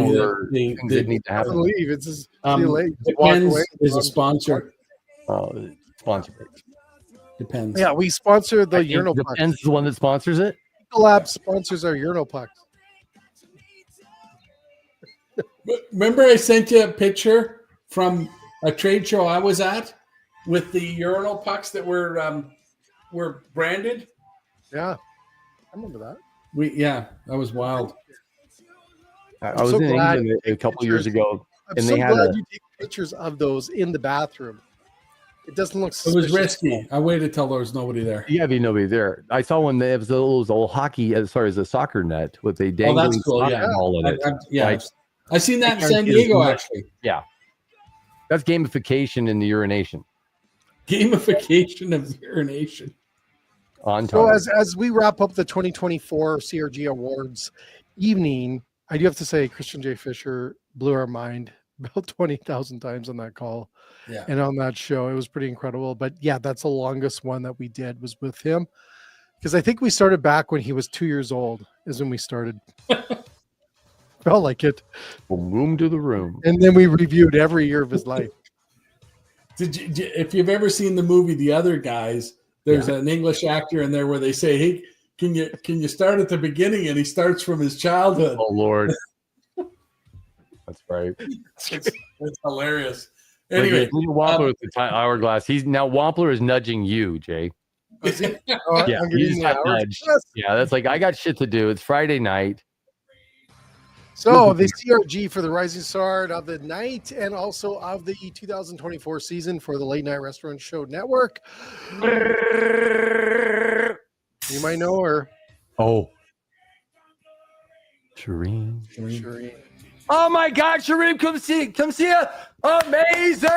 Speaker 2: they need to happen.
Speaker 1: Leave. It's just
Speaker 3: Depends is a sponsor.
Speaker 2: Sponsor.
Speaker 3: Depends.
Speaker 1: Yeah, we sponsor the urinal pucks.
Speaker 2: Depends is the one that sponsors it.
Speaker 1: Lab sponsors our urinal pucks.
Speaker 3: Remember, I sent you a picture from a trade show I was at with the urinal pucks that were branded.
Speaker 1: Yeah, I remember that.
Speaker 3: That was wild.
Speaker 2: I was in England a couple years ago,
Speaker 1: and they had you take pictures of those in the bathroom. It doesn't look suspicious.
Speaker 3: It was risky. I waited till there was nobody there.
Speaker 2: Yeah, be nobody there. I saw one that was those old hockey, as far as a soccer net with a dangling soccer ball in it.
Speaker 3: I seen that in San Diego, actually.
Speaker 2: Yeah. That's gamification in the urination.
Speaker 3: Gamification of urination.
Speaker 1: So as we wrap up the 2024 CRG Awards evening, I do have to say Christian J. Fisher blew our mind about 20,000 times on that call.
Speaker 3: Yeah.
Speaker 1: And on that show. It was pretty incredible. But yeah, that's the longest one that we did was with him. Because I think we started back when he was 2 years old is when we started. Felt like it.
Speaker 2: From room to the room.
Speaker 1: And then we reviewed every year of his life.
Speaker 3: If you've ever seen the movie The Other Guys, there's an English actor in there where they say, hey, can you start at the beginning? And he starts from his childhood.
Speaker 2: Oh, Lord. That's right.
Speaker 3: It's hilarious. Anyway,
Speaker 2: Wampler with the hourglass. Wampler is nudging you, Jay. Yeah, he's got nudged. Yeah, that's like, I got shit to do. It's Friday night.
Speaker 1: So the CRG for the Rising Star of the night and also of the 2024 season for the Late Night Restaurant Show Network. You might know her.
Speaker 2: Oh. Shireen.
Speaker 5: Oh my God, Sharif, come see her. Amazing!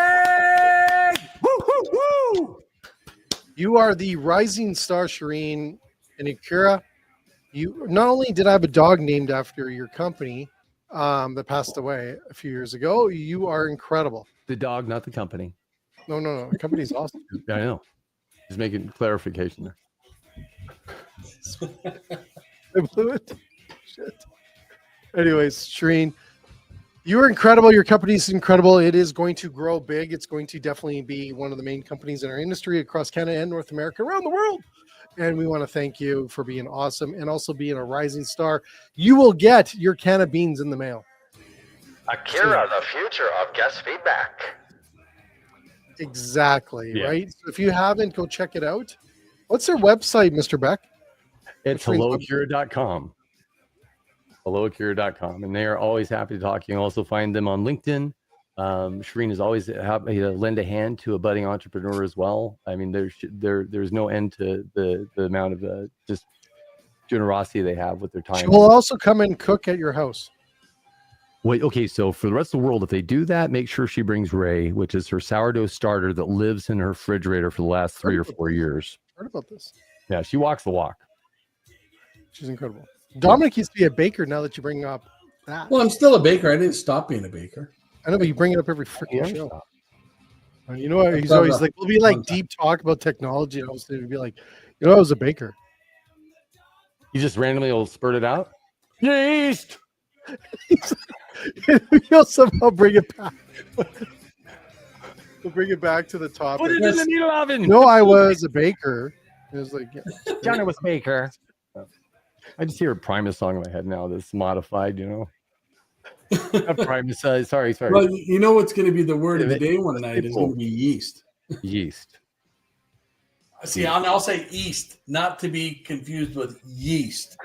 Speaker 5: Woo, woo, woo!
Speaker 1: You are the Rising Star, Shireen and Akira. You not only did I have a dog named after your company that passed away a few years ago, you are incredible.
Speaker 2: The dog, not the company.
Speaker 1: No. The company's awesome.
Speaker 2: I know. Just making clarification there.
Speaker 1: I blew it. Shit. Anyways, Shireen, you are incredible. Your company is incredible. It is going to grow big. It's going to definitely be one of the main companies in our industry across Canada and North America, around the world. And we want to thank you for being awesome and also being a rising star. You will get your can of beans in the mail.
Speaker 5: Akira, the future of guest feedback.
Speaker 1: Exactly, right? So if you haven't, go check it out. What's their website, Mr. Beck?
Speaker 2: It's helloakira.com. helloakira.com. And they are always happy to talk. You can also find them on LinkedIn. Shireen is always happy to lend a hand to a budding entrepreneur as well. I mean, there's no end to the amount of just generosity they have with their time.
Speaker 1: She will also come and cook at your house.
Speaker 2: Wait, okay, so for the rest of the world, if they do that, make sure she brings Ray, which is her sourdough starter that lives in her refrigerator for the last 3 or 4 years.
Speaker 1: Heard about this.
Speaker 2: Yeah, she walks the walk.
Speaker 1: She's incredible. Dominic used to be a baker. Now that you bring up that,
Speaker 3: well, I'm still a baker. I didn't stop being a baker.
Speaker 1: I know, but you bring it up every freaking show. You know what? He's always like, we'll be like deep talk about technology, and obviously we'd be like, you know, I was a baker.
Speaker 2: You just randomly will spurt it out.
Speaker 5: Yeast.
Speaker 1: He'll somehow bring it back. We'll bring it back to the topic.
Speaker 2: Put it in the needle oven.
Speaker 1: No, I was a baker. It was like
Speaker 2: Johnny was baker. I just hear a Primus song in my head now that's modified, you know. Not Primus, sorry.
Speaker 3: Well, you know what's going to be the word of the day one night is going to be yeast.
Speaker 2: Yeast.
Speaker 3: See, I'll say yeast, not to be confused with yeast.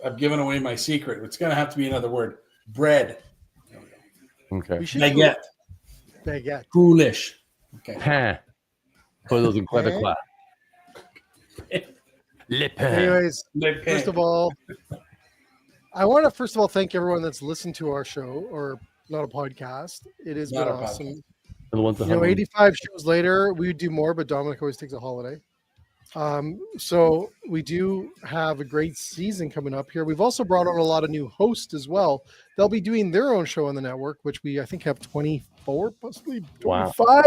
Speaker 3: I've given away my secret. It's going to have to be another word. Bread.
Speaker 2: Okay.
Speaker 1: Baguette.
Speaker 3: Foolish. Okay.
Speaker 2: Pain. Put those in Quebecois. Le pain.
Speaker 1: Anyways, first of all, I want to thank everyone that's listened to our show, or not a podcast. It has been awesome.
Speaker 2: The ones that
Speaker 1: 85 shows later, we would do more, but Dominic always takes a holiday. So we do have a great season coming up here. We've also brought on a lot of new hosts as well. They'll be doing their own show on the network, which I think have 24, possibly 25. Wow.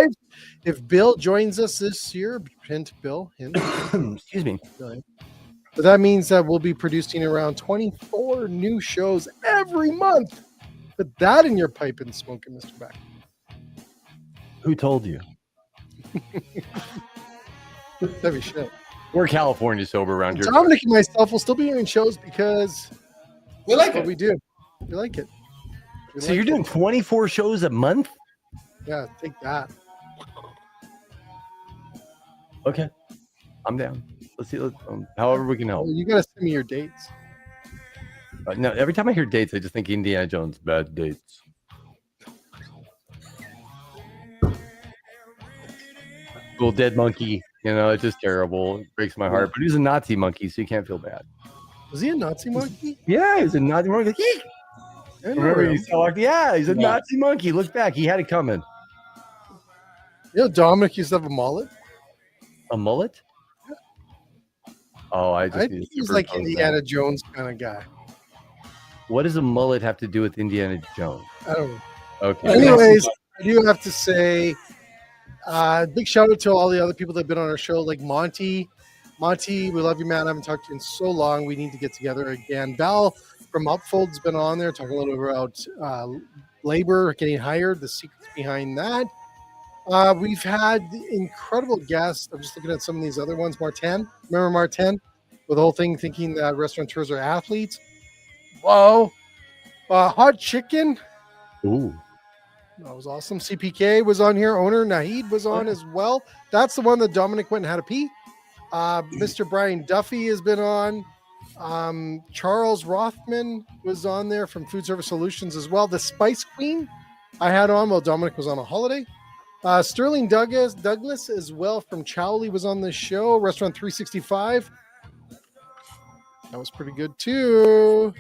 Speaker 1: If Bill joins us this year, hint Bill, hint.
Speaker 2: Excuse me.
Speaker 1: But that means that we'll be producing around 24 new shows every month. Put that in your pipe and smoke it, Mr. Beck.
Speaker 2: Who told you?
Speaker 1: Heavy shit.
Speaker 2: We're California sober around here.
Speaker 1: Dominic and myself will still be doing shows because
Speaker 3: we like it.
Speaker 1: We do. We like it.
Speaker 2: So you're doing 24 shows a month?
Speaker 1: Yeah, take that.
Speaker 2: Okay. I'm down. Let's see. However we can help.
Speaker 1: Well, you got to send me your dates.
Speaker 2: No, every time I hear dates, I just think Indiana Jones. Bad dates. Little dead monkey. You know, it's just terrible. It breaks my heart. But he's a Nazi monkey, so you can't feel bad.
Speaker 1: Was he a Nazi monkey?
Speaker 2: Yeah, he's a Nazi monkey. Remember he saw he's a Nazi monkey. Look back. He had it coming.
Speaker 1: You know, Dominic used to have a mullet.
Speaker 2: A mullet? Oh, I think
Speaker 1: he's like Indiana Jones kind of guy.
Speaker 2: What does a mullet have to do with Indiana Jones?
Speaker 1: I don't know.
Speaker 2: Okay.
Speaker 1: Anyways, I do have to say, big shout out to all the other people that have been on our show, like Monty. Monty, we love you, man. I haven't talked to you in so long. We need to get together again. Val from Upfold's been on there talking a little bit about labor, getting hired, the secrets behind that. We've had incredible guests. I'm just looking at some of these other ones. Martin, remember Martin? With the whole thing thinking that restaurateurs are athletes. Whoa. Hot Chicken.
Speaker 2: Ooh.
Speaker 1: That was awesome. CPK was on here. Owner Nahid was on as well. That's the one that Dominic went and had a pee. Mr. Brian Duffy has been on. Charles Rothman was on there from Food Service Solutions as well. The Spice Queen I had on while Dominic was on a holiday. Sterling Douglas as well from Chowley was on the show. Restaurant 365. That was pretty good too.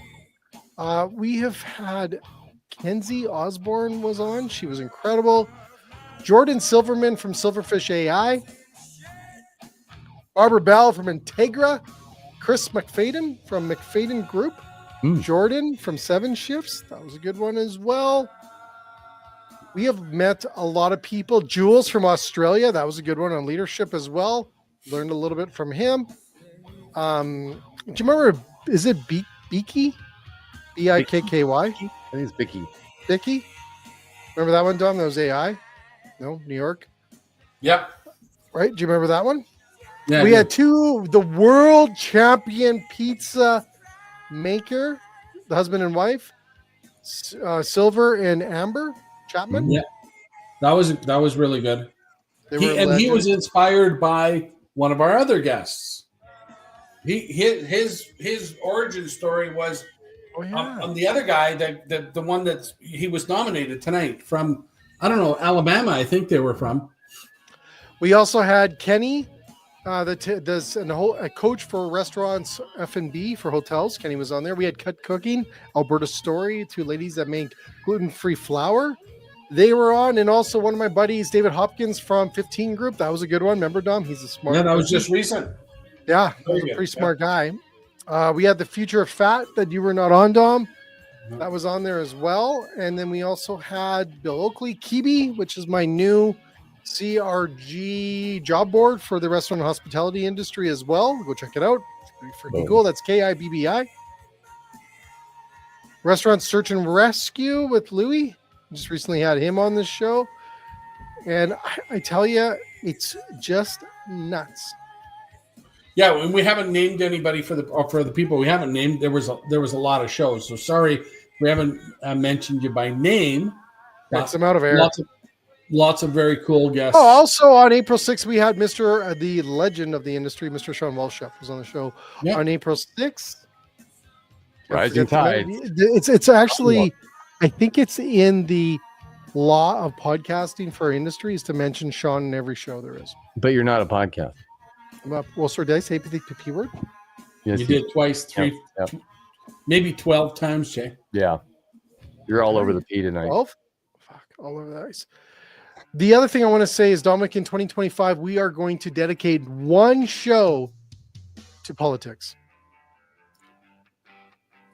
Speaker 1: We have had Kenzie Osborne was on. She was incredible. Jordan Silverman from Silverfish AI. Barbara Bell from Integra. Chris McFadden from McFadden Group. Jordan from Seven Shifts. That was a good one as well. We have met a lot of people. Jules from Australia. That was a good one on leadership as well. Learned a little bit from him. Do you remember, is it Beaky? B-I-K-K-Y?
Speaker 2: I think it's Bicky.
Speaker 1: Bicky? Remember that one, Dom? That was AI? No? New York?
Speaker 3: Yep.
Speaker 1: Right? Do you remember that one?
Speaker 3: Yeah.
Speaker 1: We had the world champion pizza maker, the husband and wife, Silver and Amber Chapman.
Speaker 3: Yeah. That was really good. He was inspired by one of our other guests. His origin story was on the other guy, the one he was nominated tonight from, I don't know, Alabama, I think they were from.
Speaker 1: We also had Kenny, a coach for restaurants, F&B for hotels. Kenny was on there. We had Cut Cooking, Alberta Story, two ladies that make gluten-free flour. They were on, and also one of my buddies, David Hopkins from 15 Group. That was a good one. Remember, Dom? He's a smart.
Speaker 3: Yeah, that was just recent.
Speaker 1: Yeah, he was a pretty smart guy. We had the Future of Fat that you were not on, Dom. That was on there as well. And then we also had Bill Oakley, Kibi, which is my new CRG job board for the restaurant and hospitality industry as well. Go check it out. It's pretty freaking cool. That's KIBBI. Restaurant Search and Rescue with Louie. Just recently had him on the show, and I tell you, it's just nuts.
Speaker 3: Yeah, and we haven't named anybody for the people we haven't named. There was a lot of shows, so sorry we haven't mentioned you by name.
Speaker 1: Gets them out of air.
Speaker 3: Lots of very cool guests.
Speaker 1: Oh, also on April 6th, we had Mr. The legend of the industry, Mr. Sean Walchef, was on the show on April 6th.
Speaker 2: Rising Tide.
Speaker 1: It's actually, I think it's in the law of podcasting for our industry is to mention Sean in every show there is.
Speaker 2: But you're not a podcast.
Speaker 1: Well, sir, did I say the P word?
Speaker 3: Yes, you did twice, 3, maybe 12 times, Jay.
Speaker 2: Yeah. You're all over the P tonight.
Speaker 1: 12? Fuck, all over the ice. The other thing I want to say is, Dominic, in 2025, we are going to dedicate one show to politics.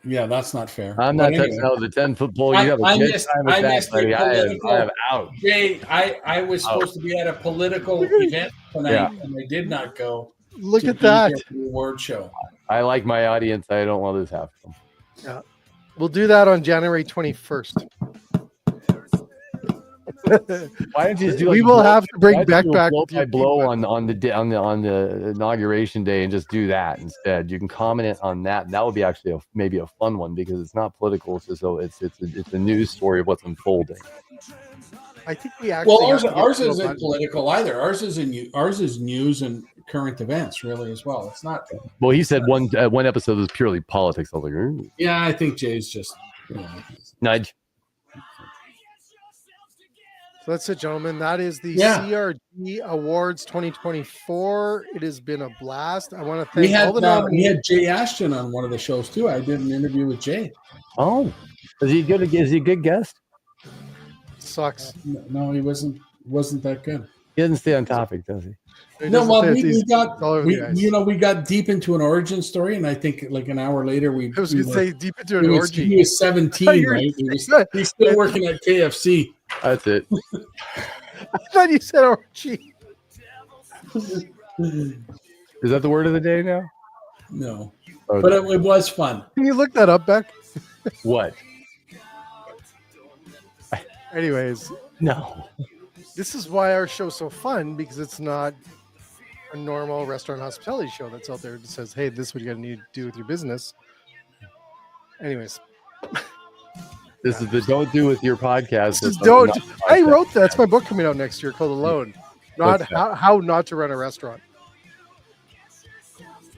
Speaker 3: Yeah, that's not fair.
Speaker 2: I'm not touching out the 10-foot pole. You have a good time with that, buddy. I am out.
Speaker 3: Jay, I was supposed to be at a political event tonight, and I did not go.
Speaker 1: Look at that.
Speaker 3: Award show.
Speaker 2: I like my audience. I don't want this happen.
Speaker 1: Yeah. We'll do that on January 21st.
Speaker 2: Why don't you just do?
Speaker 1: We will have to bring back
Speaker 2: blow on the inauguration day and just do that instead. You can comment it on that. That would be actually maybe a fun one because it's not political. It's just it's a news story of what's unfolding.
Speaker 1: I think we actually
Speaker 3: ours isn't political either. Ours is news and current events really as well. It's not.
Speaker 2: Well, he said one episode was purely politics. I was like, ooh.
Speaker 3: Yeah, I think Jay's just
Speaker 2: nudge.
Speaker 1: So that's it, gentlemen. That is the CRG Awards 2024. It has been a blast. I want to thank all the nominees.
Speaker 3: We had Jay Ashton on one of the shows too. I did an interview with Jay.
Speaker 2: Oh, is he good? Is he a good guest?
Speaker 1: Sucks.
Speaker 3: No, he wasn't that good.
Speaker 2: He doesn't stay on topic, does he?
Speaker 3: No, well, we got deep into an origin story, and I think like an hour later we.
Speaker 1: I was going to say deep into an orgy.
Speaker 3: He was 17, right? He's still working at KFC.
Speaker 2: That's it.
Speaker 1: I thought you said orgy.
Speaker 2: Is that the word of the day now?
Speaker 3: No, but it was fun.
Speaker 1: Can you look that up, Beck?
Speaker 2: What?
Speaker 1: Anyways,
Speaker 2: no.
Speaker 1: This is why our show's so fun, because it's not a normal restaurant hospitality show that's out there that says, hey, this is what you're going to need to do with your business. Anyways.
Speaker 2: This is the don't do with your podcast.
Speaker 1: Don't. I wrote that. That's my book coming out next year called Alone. Not how not to run a restaurant.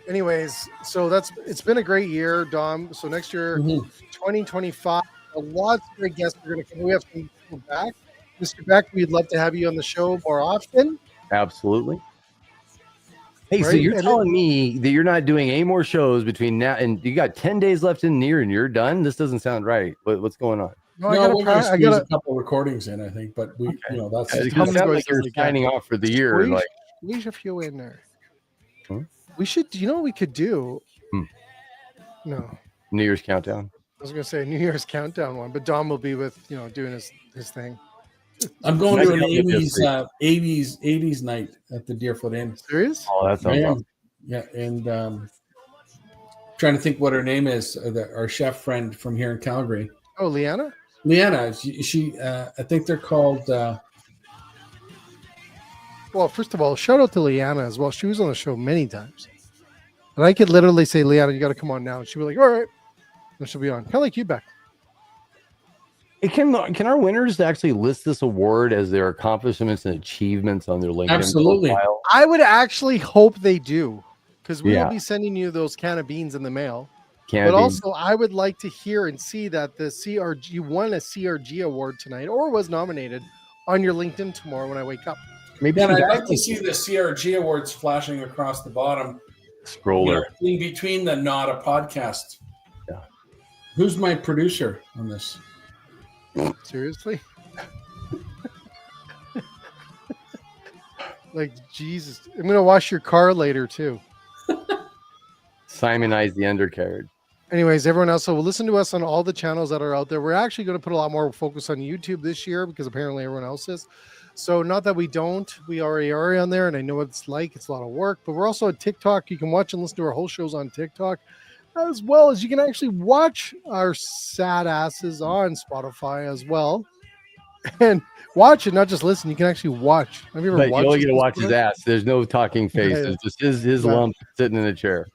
Speaker 1: Anyways, so it's been a great year, Dom. So next year, 2025, lots of great guests are going to come. We have some people back. Mr. Beck, we'd love to have you on the show more often.
Speaker 2: Absolutely. Hey, so you're telling me that you're not doing any more shows between now and you got 10 days left in the year and you're done? This doesn't sound right. What's going on?
Speaker 3: No, I got a couple recordings in, I think, but that's
Speaker 2: it sounds like you're signing off for the year.
Speaker 1: Squeeze a few in there. We should, you know what we could do? No.
Speaker 2: New Year's countdown.
Speaker 1: I was going to say a New Year's countdown one, but Dom will be with, doing his thing.
Speaker 3: I'm going to an 80s night at the Deerfoot Inn.
Speaker 1: Serious?
Speaker 2: Oh, that sounds awesome.
Speaker 3: Yeah, and trying to think what her name is. Our chef friend from here in Calgary.
Speaker 1: Oh, Leanna.
Speaker 3: She I think they're called.
Speaker 1: Well, first of all, shout out to Leanna as well. She was on the show many times, and I could literally say, "Leanna, you got to come on now," and she'd be like, "All right," and she'll be on. Kind of like you, Beck.
Speaker 2: Can our winners actually list this award as their accomplishments and achievements on their LinkedIn
Speaker 3: Absolutely.
Speaker 2: profile?
Speaker 1: I would actually hope they do, because we will be sending you those can of beans in the mail. Also, I would like to hear and see that the CRG won a CRG award tonight or was nominated on your LinkedIn tomorrow when I wake up.
Speaker 3: Maybe I'd like to see the CRG awards flashing across the bottom.
Speaker 2: Scroller.
Speaker 3: In between the not a podcast.
Speaker 2: Yeah.
Speaker 3: Who's my producer on this?
Speaker 1: Seriously? Like, Jesus. I'm going to wash your car later, too.
Speaker 2: Simonize the undercarriage.
Speaker 1: Anyways, everyone else, so listen to us on all the channels that are out there. We're actually going to put a lot more focus on YouTube this year because apparently everyone else is. So not that we don't. We already are on there, and I know what it's like. It's a lot of work. But we're also on TikTok. You can watch and listen to our whole shows on TikTok, as well as you can actually watch our sad asses on Spotify as well. and watch it, not just listen. You can actually watch. Have you ever
Speaker 2: But you
Speaker 1: watched?
Speaker 2: only get to watch his ass. There's no talking face.
Speaker 1: Yeah, yeah.
Speaker 2: It's just his
Speaker 1: Right.
Speaker 2: lump sitting in a chair.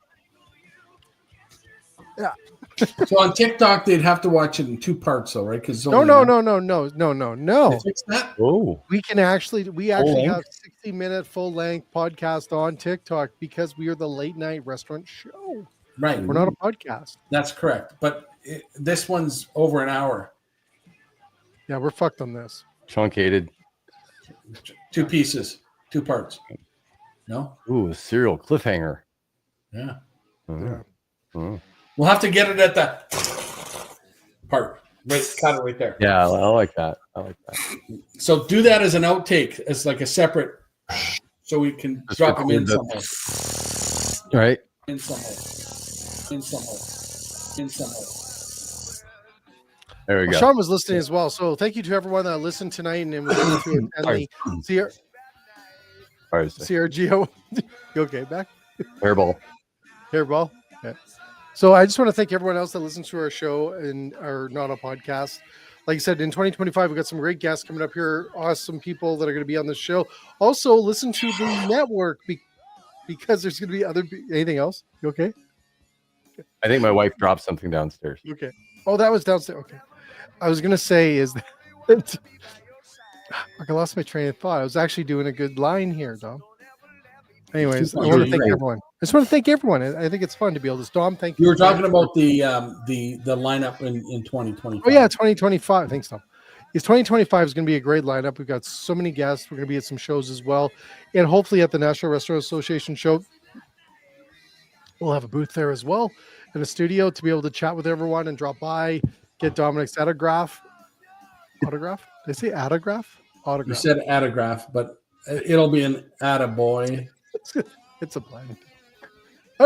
Speaker 3: So on TikTok, they'd have to watch it in 2 parts, though, right? Because
Speaker 1: No.
Speaker 3: They fixed that.
Speaker 2: Oh,
Speaker 1: We actually
Speaker 2: length?
Speaker 1: have 60-minute full length podcast on TikTok because we are the late night restaurant show.
Speaker 3: Right.
Speaker 1: We're not a podcast.
Speaker 3: That's correct. But this one's over an hour.
Speaker 1: Yeah, we're fucked on this.
Speaker 2: truncated.
Speaker 3: 2 pieces, 2 parts. No?
Speaker 2: Ooh, a serial cliffhanger.
Speaker 3: Yeah.
Speaker 2: Oh. Oh.
Speaker 3: We'll have to get it at the part. Right, cut it right there.
Speaker 2: Yeah, I like that. I like that.
Speaker 3: So do that as an outtake, as like a separate, so we can
Speaker 2: Just
Speaker 3: drop them in
Speaker 2: record
Speaker 3: somewhere.
Speaker 2: Right?
Speaker 3: In somewhere. In somewhere. In somewhere.
Speaker 2: There we go.
Speaker 1: Sean was listening as well. So thank you to everyone that listened tonight and was able to attend the CRG. You okay, back?
Speaker 2: Hairball.
Speaker 1: Hairball. Yeah. So I just want to thank everyone else that listens to our show and our not a podcast. Like I said, in 2025, we've got some great guests coming up here. Awesome people that are going to be on the show. Also, listen to the network because there's going to be anything else. You okay?
Speaker 2: I think my wife dropped something downstairs.
Speaker 1: Okay. Oh, that was downstairs. Okay. I was going to say is that I lost my train of thought. I was actually doing a good line here, Dom. Anyways, I want to thank everyone. I just want to thank everyone. I think it's fun to be able to. Dom, thank you.
Speaker 3: You were talking about the lineup in 2025.
Speaker 1: Oh yeah, 2025. Thanks, Tom. It's 2025 is going to be a great lineup. We've got so many guests. We're going to be at some shows as well, and hopefully at the National Restaurant Association show, we'll have a booth there as well in a studio to be able to chat with everyone and drop by, get Dominic's autograph. Autograph? Did I say autograph? Autograph.
Speaker 3: You said autograph, but it'll be an attaboy.
Speaker 1: It's a blend.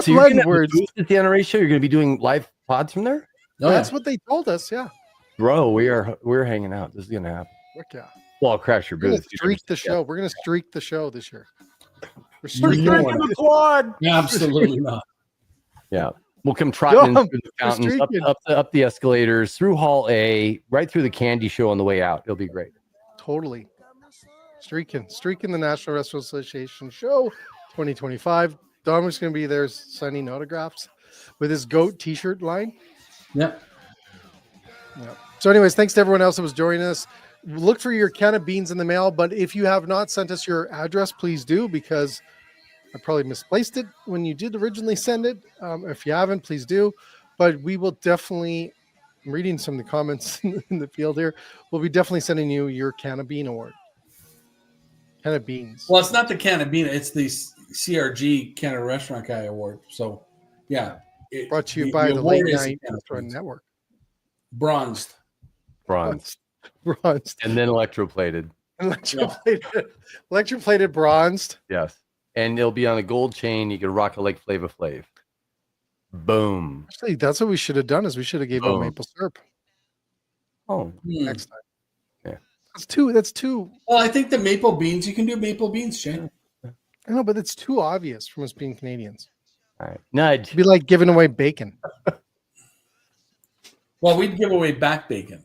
Speaker 2: So you're going to words at the NRA show. You're going to be doing live pods from there.
Speaker 3: Oh,
Speaker 1: That's what they told us. Yeah,
Speaker 2: bro, we're hanging out. This is going to happen.
Speaker 1: Look, yeah.
Speaker 2: Well, I'll crash your
Speaker 1: We're going
Speaker 2: booth.
Speaker 1: to streak the show. We're going to streak the show this year. We're
Speaker 3: streaking
Speaker 1: streaking
Speaker 3: the quad. Absolutely not.
Speaker 2: Yeah, we'll come trotting in through the
Speaker 1: we're
Speaker 2: fountains, up the escalators, through Hall A, right through the candy show on the way out. It'll be great.
Speaker 1: Totally. Streaking the National Restaurant Association show 2025. Dominic's going to be there signing autographs with his GOAT t-shirt line.
Speaker 3: Yep.
Speaker 1: Yeah. So anyways, thanks to everyone else that was joining us. Look for your can of beans in the mail, but if you have not sent us your address, please do, because I probably misplaced it when you did originally send it. If you haven't, please do. But we will definitely, I'm reading some of the comments in the field here. We'll be definitely sending you your can of bean award. Can of beans.
Speaker 3: Well, it's not the can of bean. It's the CRG Canada Restaurant Guy Award. So, yeah.
Speaker 1: Brought to you by the Late Night Restaurant Network.
Speaker 3: Bronzed.
Speaker 2: And then electroplated.
Speaker 1: Electroplated bronzed.
Speaker 2: Yes. And it'll be on a gold chain. You can rock it like Flava Flav. Boom.
Speaker 1: Actually, that's what we should have done is we should have gave out maple syrup.
Speaker 2: Oh.
Speaker 1: Next time.
Speaker 2: Yeah.
Speaker 1: That's too.
Speaker 3: Well, I think the maple beans, you can do maple beans, Shane.
Speaker 1: I know, but it's too obvious from us being Canadians.
Speaker 2: All right. Nudge.
Speaker 1: It'd be like giving away bacon.
Speaker 3: Well, we'd give away back bacon.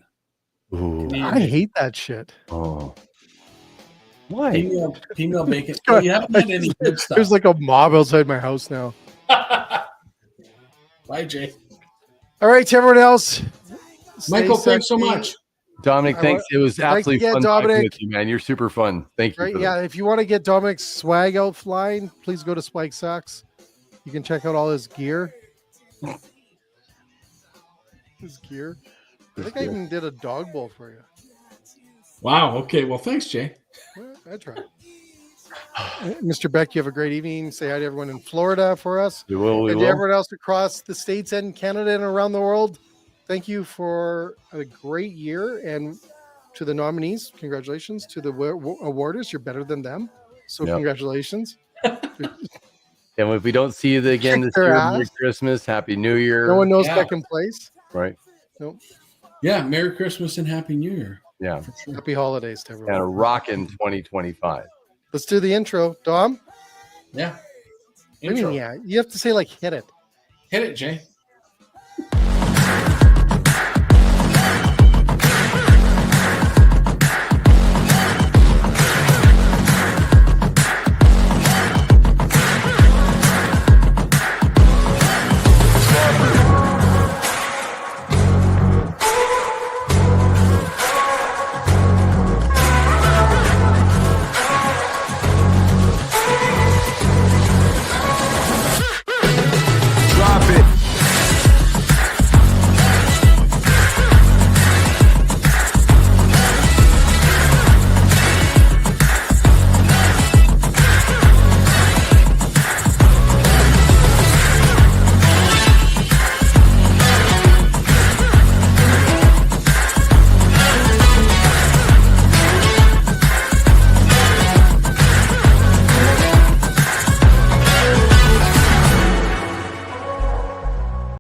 Speaker 2: Ooh.
Speaker 1: I hate that shit.
Speaker 2: Oh. Why?
Speaker 3: Female bacon. Well, you haven't had any good stuff.
Speaker 1: There's like a mob outside my house now.
Speaker 3: Bye, Jay.
Speaker 1: All right, to everyone else.
Speaker 3: Michael, thanks so much.
Speaker 2: Dominic, thanks. It was absolutely fun talking with you, man. You're super fun. Thank you.
Speaker 1: Right, yeah, if you want to get Dominic's swag out flying, please go to Spike Socks. You can check out all his gear. I think I even did a dog bowl for you.
Speaker 3: Wow. Okay. Well, thanks, Jay.
Speaker 1: Well, I tried. Mr. Beck, you have a great evening. Say hi to everyone in Florida for us.
Speaker 2: We will.
Speaker 1: And to everyone else across the states and Canada and around the world. Thank you for a great year. And to the nominees, congratulations. To the awarders, you're better than them. So congratulations.
Speaker 2: And if we don't see you again this year, Merry Christmas, Happy New Year.
Speaker 1: No one knows second place.
Speaker 2: Right.
Speaker 1: Nope.
Speaker 3: Yeah. Merry Christmas and Happy New Year.
Speaker 2: Yeah.
Speaker 1: Sure. Happy holidays to everyone.
Speaker 2: And a rockin' 2025.
Speaker 1: Let's do the intro. Dom?
Speaker 3: Yeah.
Speaker 1: Intro. Yeah. You have to say like hit it.
Speaker 3: Hit it, Jay.